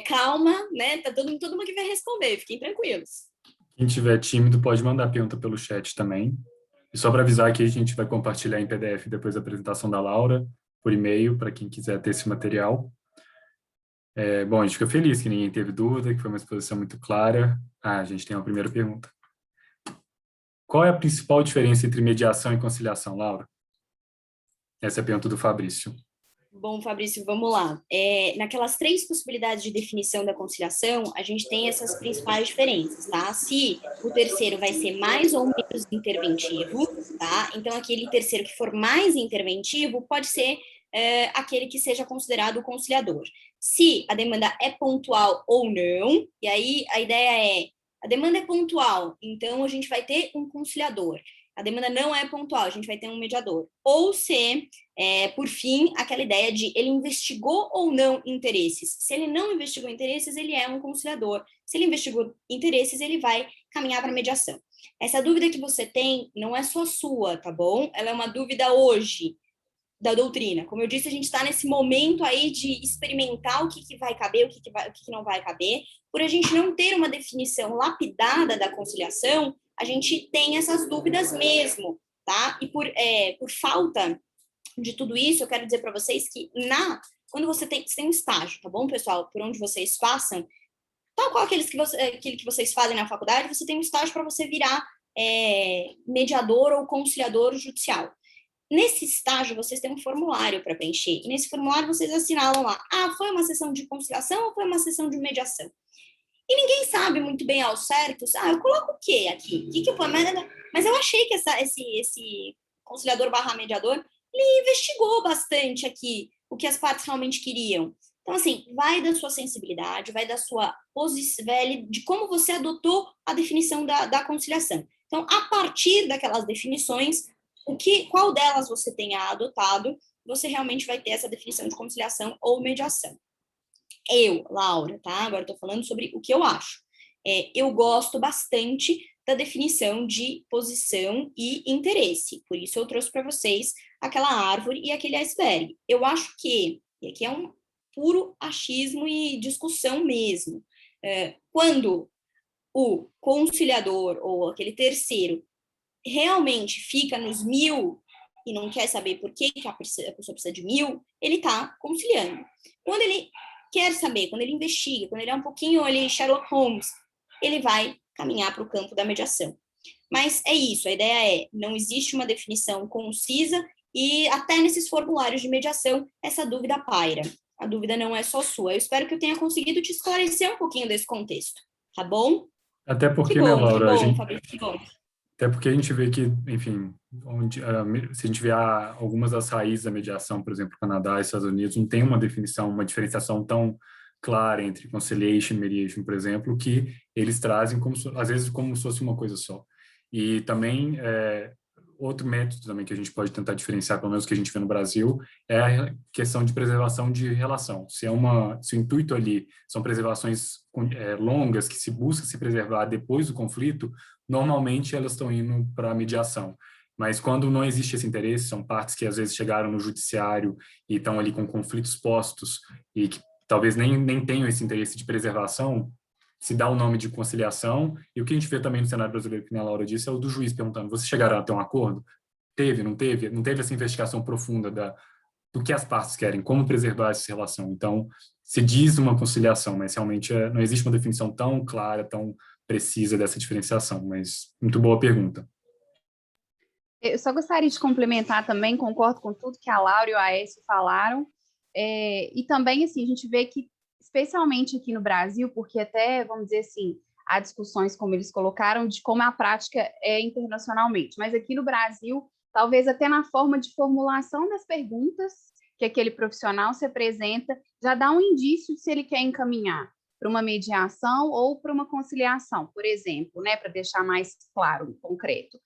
Calma, né? Tá todo mundo que vai responder, fiquem tranquilos. Quem tiver tímido pode mandar pergunta pelo chat também. E só para avisar que a gente vai compartilhar em PDF depois da apresentação da Laura, por e-mail, para quem quiser ter esse material. Bom, a gente fica feliz que ninguém teve dúvida, que foi uma exposição muito clara. A gente tem uma primeira pergunta. Qual é a principal diferença entre mediação e conciliação, Laura? Essa é a pergunta do Fabrício. Bom, Fabrício, vamos lá. Naquelas 3 possibilidades de definição da conciliação, a gente tem essas principais diferenças, tá? Se o terceiro vai ser mais ou menos interventivo, tá? Então, aquele terceiro que for mais interventivo pode ser aquele que seja considerado o conciliador. Se a demanda é pontual ou não, e aí a ideia é, a demanda é pontual, então a gente vai ter um conciliador. A demanda não é pontual, a gente vai ter um mediador. Ou se, por fim, aquela ideia de ele investigou ou não interesses. Se ele não investigou interesses, ele é um conciliador. Se ele investigou interesses, ele vai caminhar para a mediação. Essa dúvida que você tem não é só sua, tá bom? Ela é uma dúvida hoje da doutrina. Como eu disse, a gente está nesse momento aí de experimentar o que vai caber, o que não vai caber. Por a gente não ter uma definição lapidada da conciliação, a gente tem essas dúvidas mesmo, tá? E por falta de tudo isso, eu quero dizer para vocês que quando você tem um estágio, tá bom, pessoal? Por onde vocês passam, tal qual aquele que vocês fazem na faculdade, você tem um estágio para você virar mediador ou conciliador judicial. Nesse estágio, vocês têm um formulário para preencher, e nesse formulário vocês assinalam lá, foi uma sessão de conciliação ou foi uma sessão de mediação? E ninguém sabe muito bem ao certo, eu coloco o quê aqui? O que eu ponho? Mas eu achei que esse conciliador / mediador, ele investigou bastante aqui o que as partes realmente queriam. Então, assim, vai da sua sensibilidade, vai da sua posição, de como você adotou a definição da conciliação. Então, a partir daquelas definições, qual delas você tenha adotado, você realmente vai ter essa definição de conciliação ou mediação. Laura, tá? Agora eu tô falando sobre o que eu acho. Eu gosto bastante da definição de posição e interesse, por isso eu trouxe para vocês aquela árvore e aquele iceberg. Eu acho que, e aqui é um puro achismo e discussão mesmo, quando o conciliador ou aquele terceiro realmente fica nos 1000 e não quer saber por que a pessoa precisa de 1000, ele está conciliando. Quando ele quer saber, quando ele investiga, quando ele é um pouquinho ali Sherlock Holmes, ele vai caminhar para o campo da mediação. Mas é isso, a ideia não existe uma definição concisa e até nesses formulários de mediação essa dúvida paira. A dúvida não é só sua. Eu espero que eu tenha conseguido te esclarecer um pouquinho desse contexto, tá bom? Até porque, né, Laura, Fabrício, que bom. Até porque a gente vê que, enfim, se a gente vê algumas das raízes da mediação, por exemplo, Canadá e Estados Unidos, não tem uma definição, uma diferenciação tão clara entre conciliation e mediation, por exemplo, que eles trazem, às vezes, como se fosse uma coisa só. E também, outro método também que a gente pode tentar diferenciar, pelo menos que a gente vê no Brasil, é a questão de preservação de relação. Se o intuito ali são preservações longas, que se busca se preservar depois do conflito, normalmente elas estão indo para a mediação. Mas quando não existe esse interesse, são partes que às vezes chegaram no judiciário e estão ali com conflitos postos e que talvez nem tenham esse interesse de preservação, se dá o nome de conciliação, e o que a gente vê também no cenário brasileiro, que a Laura disse, é o do juiz perguntando, vocês chegaram a ter um acordo? Teve, não teve? Não teve essa investigação profunda do que as partes querem, como preservar essa relação. Então, se diz uma conciliação, mas realmente não existe uma definição tão clara, tão precisa dessa diferenciação, mas muito boa pergunta. Eu só gostaria de complementar também, concordo com tudo que a Laura e o Aécio falaram, e também, assim, a gente vê que, especialmente aqui no Brasil, porque até, vamos dizer assim, há discussões, como eles colocaram, de como a prática é internacionalmente, mas aqui no Brasil, talvez até na forma de formulação das perguntas que aquele profissional se apresenta, já dá um indício de se ele quer encaminhar para uma mediação ou para uma conciliação, por exemplo, né, para deixar mais claro, concreto.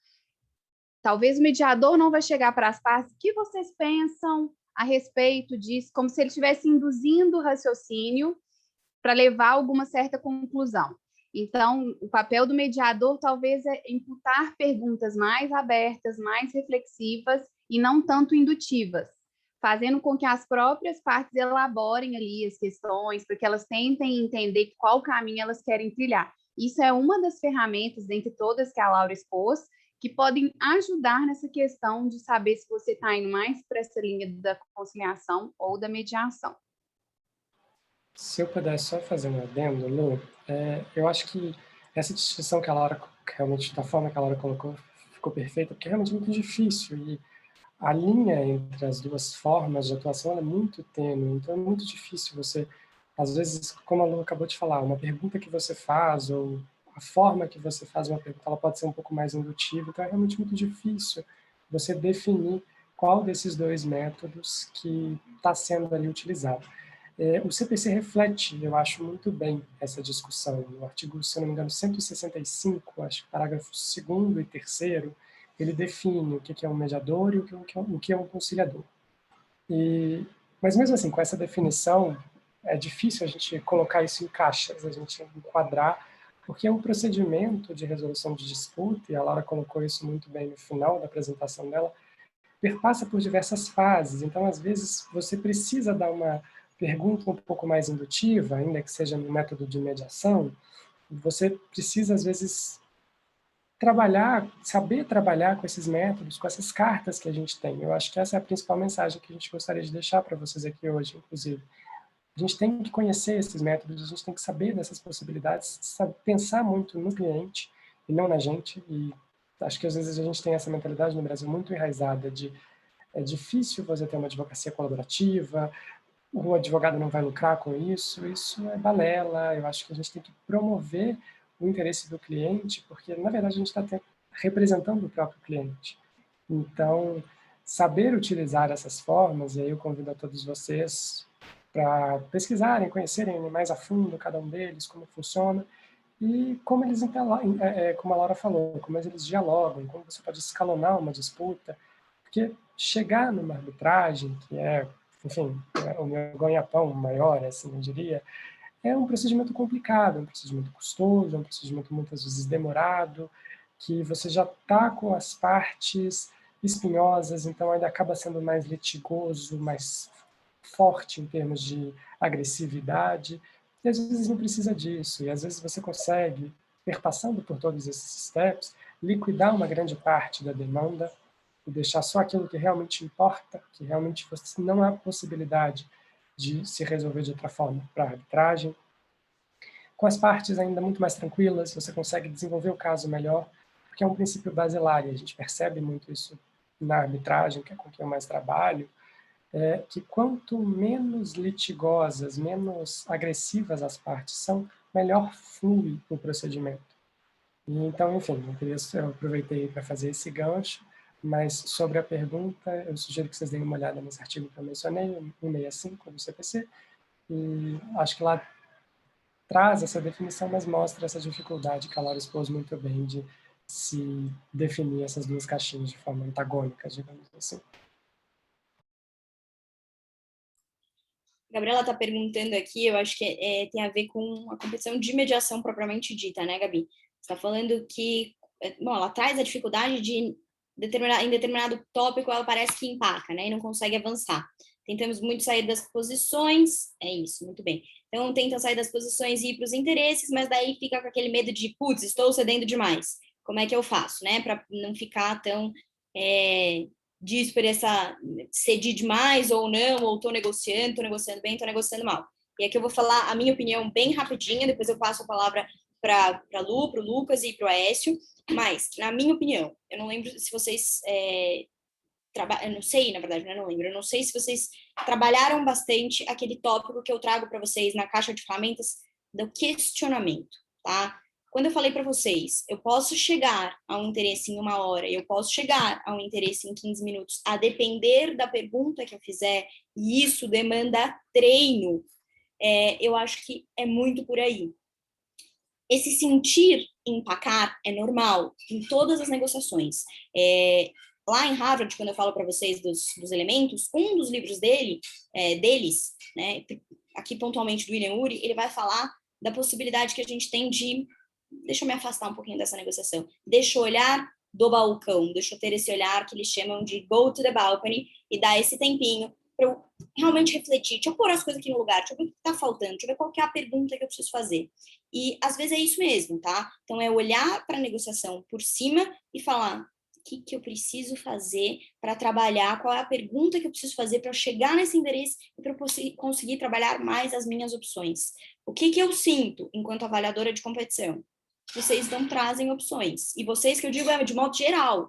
Talvez o mediador não vai chegar para as partes, o que vocês pensam a respeito disso, como se ele estivesse induzindo o raciocínio para levar a alguma certa conclusão. Então, o papel do mediador talvez é imputar perguntas mais abertas, mais reflexivas e não tanto indutivas, fazendo com que as próprias partes elaborem ali as questões, para que elas tentem entender qual caminho elas querem trilhar. Isso é uma das ferramentas, dentre todas que a Laura expôs, que podem ajudar nessa questão de saber se você está indo mais para essa linha da conciliação ou da mediação. Se eu puder só fazer um adendo, Lu, eu acho que essa distinção que a Laura, realmente, da forma que a Laura colocou, ficou perfeita, porque é realmente muito difícil, e a linha entre as duas formas de atuação é muito tênue, então é muito difícil você, às vezes, como a Lu acabou de falar, uma pergunta que você faz, ou a forma que você faz uma pergunta, ela pode ser um pouco mais indutiva, então é realmente muito difícil você definir qual desses dois métodos que está sendo ali utilizado. O CPC reflete, eu acho, muito bem essa discussão. No artigo, se eu não me engano, 165, acho que parágrafos 2º e 3º, ele define o que é um mediador e o que é um conciliador. Mas mesmo assim, com essa definição, é difícil a gente colocar isso em caixas, a gente enquadrar, porque é um procedimento de resolução de disputa, e a Laura colocou isso muito bem no final da apresentação dela, perpassa por diversas fases. Então, às vezes, você precisa dar uma pergunta um pouco mais indutiva, ainda que seja no método de mediação, você precisa, às vezes, saber trabalhar com esses métodos, com essas cartas que a gente tem. Eu acho que essa é a principal mensagem que a gente gostaria de deixar para vocês aqui hoje, inclusive. A gente tem que conhecer esses métodos, a gente tem que saber dessas possibilidades, pensar muito no cliente e não na gente, e acho que às vezes a gente tem essa mentalidade no Brasil muito enraizada de é difícil você ter uma advocacia colaborativa, o advogado não vai lucrar com isso é balela. Eu acho que a gente tem que promover o interesse do cliente, porque, na verdade, a gente está representando o próprio cliente. Então, saber utilizar essas formas, e aí eu convido a todos vocês para pesquisarem, conhecerem mais a fundo cada um deles, como funciona, e como eles, como a Laura falou, como eles dialogam, como você pode escalonar uma disputa, porque chegar numa arbitragem, que é, enfim, o meu ganha-pão maior, assim eu diria, é um procedimento complicado, é um procedimento custoso, é um procedimento muitas vezes demorado, que você já está com as partes espinhosas, então ainda acaba sendo mais litigoso, mais forte em termos de agressividade, e às vezes não precisa disso, e às vezes você consegue, perpassando por todos esses steps, liquidar uma grande parte da demanda e deixar só aquilo que realmente importa, que realmente você não há possibilidade de se resolver de outra forma para a arbitragem. Com as partes ainda muito mais tranquilas, você consegue desenvolver o caso melhor, porque é um princípio basilar, e a gente percebe muito isso na arbitragem, que é com quem eu mais trabalho, que quanto menos litigosas, menos agressivas as partes são, melhor flui o procedimento. E, então, enfim, eu aproveitei para fazer esse gancho, mas sobre a pergunta, eu sugiro que vocês deem uma olhada nesse artigo que eu mencionei, 165 do CPC, e acho que lá traz essa definição, mas mostra essa dificuldade que a Laura expôs muito bem de se definir essas duas caixinhas de forma antagônica, digamos assim. Gabriela está perguntando aqui, eu acho que tem a ver com a competição de mediação propriamente dita, né, Gabi? Você está falando que, bom, ela traz a dificuldade de, em determinado tópico, ela parece que empaca, né, e não consegue avançar. Tentamos muito sair das posições, é isso, muito bem. Então, tenta sair das posições e ir para os interesses, mas daí fica com aquele medo de, putz, estou cedendo demais. Como é que eu faço, né, para não ficar tão... disso por essa cedi demais ou não, ou estou negociando bem, estou negociando mal. E aqui eu vou falar a minha opinião bem rapidinha, depois eu passo a palavra para a Lu, para o Lucas e para o Aécio, mas, na minha opinião, eu não lembro se vocês eu não sei, na verdade, eu não lembro, eu não sei se vocês trabalharam bastante aquele tópico que eu trago para vocês na caixa de ferramentas do questionamento, tá? Quando eu falei para vocês, eu posso chegar a um interesse em 1 hora, eu posso chegar a um interesse em 15 minutos, a depender da pergunta que eu fizer, e isso demanda treino, eu acho que é muito por aí. Esse sentir empacar é normal em todas as negociações. Lá em Harvard, quando eu falo para vocês dos elementos, um dos livros deles, né, aqui pontualmente do William Ury, ele vai falar da possibilidade que a gente tem de... Deixa eu me afastar um pouquinho dessa negociação. Deixa eu olhar do balcão, deixa eu ter esse olhar que eles chamam de go to the balcony e dar esse tempinho para eu realmente refletir. Deixa eu pôr as coisas aqui no lugar, deixa eu ver o que está faltando, deixa eu ver qual que é a pergunta que eu preciso fazer. E às vezes é isso mesmo, tá? Então é olhar para a negociação por cima e falar: o que eu preciso fazer para trabalhar, qual é a pergunta que eu preciso fazer para eu chegar nesse endereço e para eu conseguir trabalhar mais as minhas opções. O que eu sinto enquanto avaliadora de competição? Vocês não trazem opções. E vocês, que eu digo, de modo geral.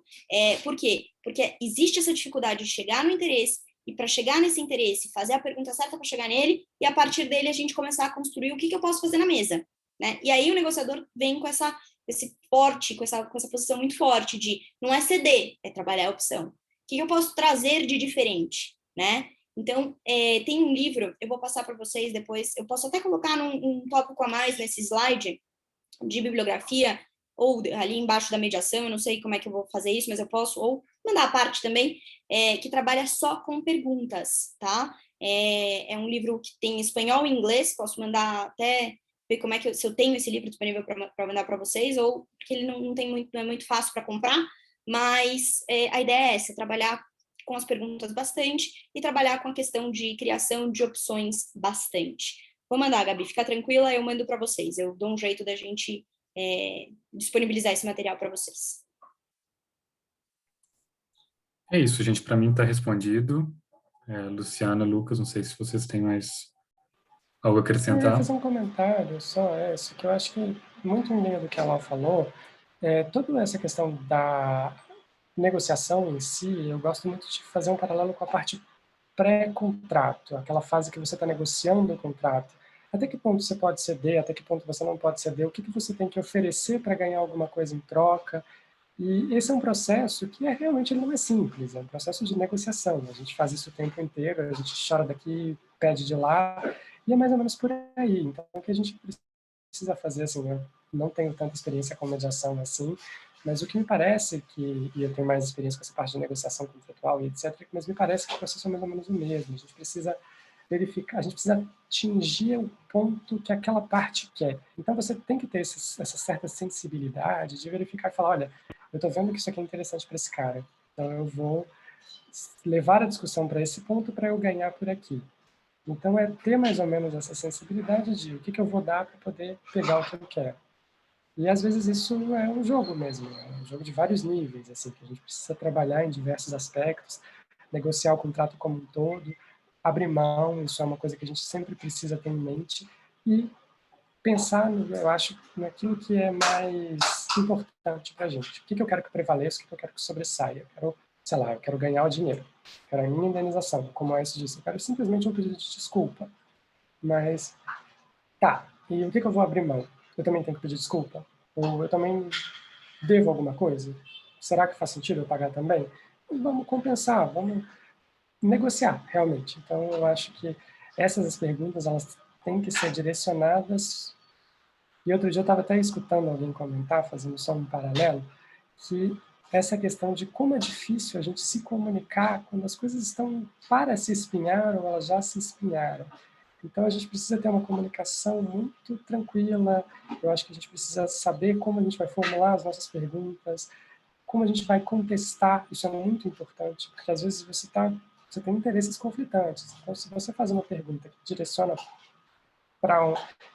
Por quê? Porque existe essa dificuldade de chegar no interesse, e para chegar nesse interesse, fazer a pergunta certa para chegar nele, e a partir dele a gente começar a construir o que eu posso fazer na mesa. Né? E aí o negociador vem com esse forte, com essa posição muito forte de não é ceder, é trabalhar a opção. O que eu posso trazer de diferente? Né? Então, tem um livro, eu vou passar para vocês depois, eu posso até colocar um tópico a mais nesse slide, de bibliografia, ou ali embaixo da mediação, eu não sei como é que eu vou fazer isso, mas eu posso, ou mandar a parte também, que trabalha só com perguntas, tá? É um livro que tem espanhol e inglês, posso mandar até ver como é que se eu tenho esse livro disponível para mandar para vocês, ou porque ele não é muito fácil para comprar, mas a ideia é essa, trabalhar com as perguntas bastante e trabalhar com a questão de criação de opções bastante. Vou mandar, Gabi, fica tranquila, eu mando para vocês. Eu dou um jeito da gente disponibilizar esse material para vocês. É isso, gente. Para mim está respondido. Luciana, Lucas, não sei se vocês têm mais algo a acrescentar. Eu ia fazer um comentário só, isso que eu acho que muito em linha do que ela falou, toda essa questão da negociação em si, eu gosto muito de fazer um paralelo com a parte pré-contrato, aquela fase que você está negociando o contrato. Até que ponto você pode ceder, até que ponto você não pode ceder, o que você tem que oferecer para ganhar alguma coisa em troca. E esse é um processo que realmente ele não é simples, é um processo de negociação. A gente faz isso o tempo inteiro, a gente chora daqui, pede de lá, e é mais ou menos por aí. Então, o que a gente precisa fazer, assim, eu não tenho tanta experiência com mediação assim, mas o que me parece e eu tenho mais experiência com essa parte de negociação contratual e etc., mas me parece que o processo é mais ou menos o mesmo. A gente precisa verificar, a gente precisa atingir o ponto que aquela parte quer. Então, você tem que ter essa certa sensibilidade de verificar e falar, olha, eu estou vendo que isso aqui é interessante para esse cara, então eu vou levar a discussão para esse ponto para eu ganhar por aqui. Então, é ter mais ou menos essa sensibilidade de o que eu vou dar para poder pegar o que eu quero. E, às vezes, isso é um jogo mesmo, é um jogo de vários níveis, assim, que a gente precisa trabalhar em diversos aspectos, negociar o contrato como um todo, abrir mão, isso é uma coisa que a gente sempre precisa ter em mente, e pensar, eu acho, naquilo que é mais importante para a gente. O que eu quero que prevaleça, o que eu quero que sobressaia. Eu quero, sei lá, eu quero ganhar o dinheiro, quero a minha indenização, como a Aécio disse, eu quero simplesmente um pedido de desculpa. Mas, tá, e o que eu vou abrir mão? Eu também tenho que pedir desculpa? Ou eu também devo alguma coisa? Será que faz sentido eu pagar também? Vamos compensar, vamos negociar, realmente. Então, eu acho que essas perguntas, elas têm que ser direcionadas. E outro dia eu estava até escutando alguém comentar, fazendo só um paralelo, que essa questão de como é difícil a gente se comunicar quando as coisas estão para se espinhar ou elas já se espinharam. Então, a gente precisa ter uma comunicação muito tranquila, eu acho que a gente precisa saber como a gente vai formular as nossas perguntas, como a gente vai contestar, isso é muito importante, porque às vezes você tem interesses conflitantes. Então, se você faz uma pergunta que direciona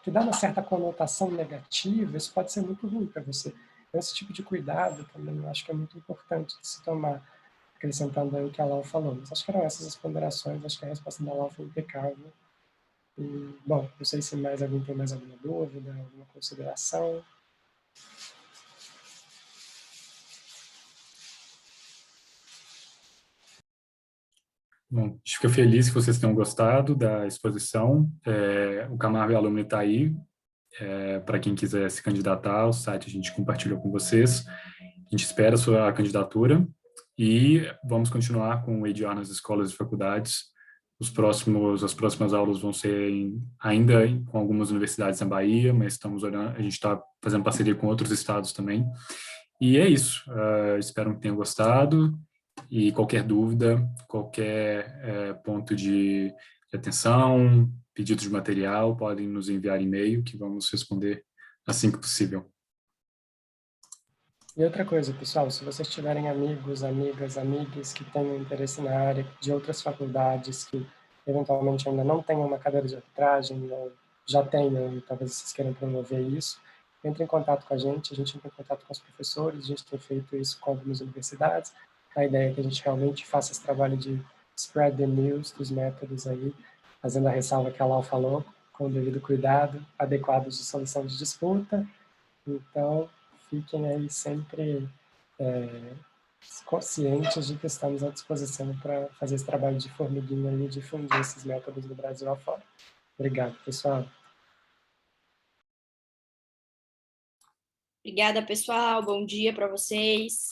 que dá uma certa conotação negativa, isso pode ser muito ruim para você. Então, esse tipo de cuidado também eu acho que é muito importante de se tomar, acrescentando aí o que a Lau falou. Mas acho que eram essas as ponderações, acho que a resposta da Lau foi impecável. E, bom, não sei se mais alguém tem mais alguma dúvida, alguma consideração. Bom, a gente fica feliz que vocês tenham gostado da exposição. O Camargo Alumni está aí, para quem quiser se candidatar, o site a gente compartilhou com vocês. A gente espera a sua candidatura e vamos continuar com o EDR nas escolas e faculdades. As próximas aulas vão ser ainda com algumas universidades na Bahia, mas estamos olhando, a gente está fazendo parceria com outros estados também. E é isso. Espero que tenham gostado. E qualquer dúvida, qualquer ponto de atenção, pedido de material, podem nos enviar e-mail que vamos responder assim que possível. E outra coisa, pessoal, se vocês tiverem amigos, amigas, amigues que tenham interesse na área de outras faculdades, que eventualmente ainda não tenham uma cadeira de arbitragem, ou já tenham, e talvez vocês queiram promover isso, entre em contato com a gente entra em contato com os professores, a gente tem feito isso com algumas universidades. A ideia é que a gente realmente faça esse trabalho de spread the news dos métodos aí, fazendo a ressalva que a Lau falou, com o devido cuidado, adequados de solução de disputa. Então, fiquem aí sempre conscientes de que estamos à disposição para fazer esse trabalho de formiguinha e difundir esses métodos do Brasil afora. Obrigado, pessoal. Obrigada, pessoal. Bom dia para vocês.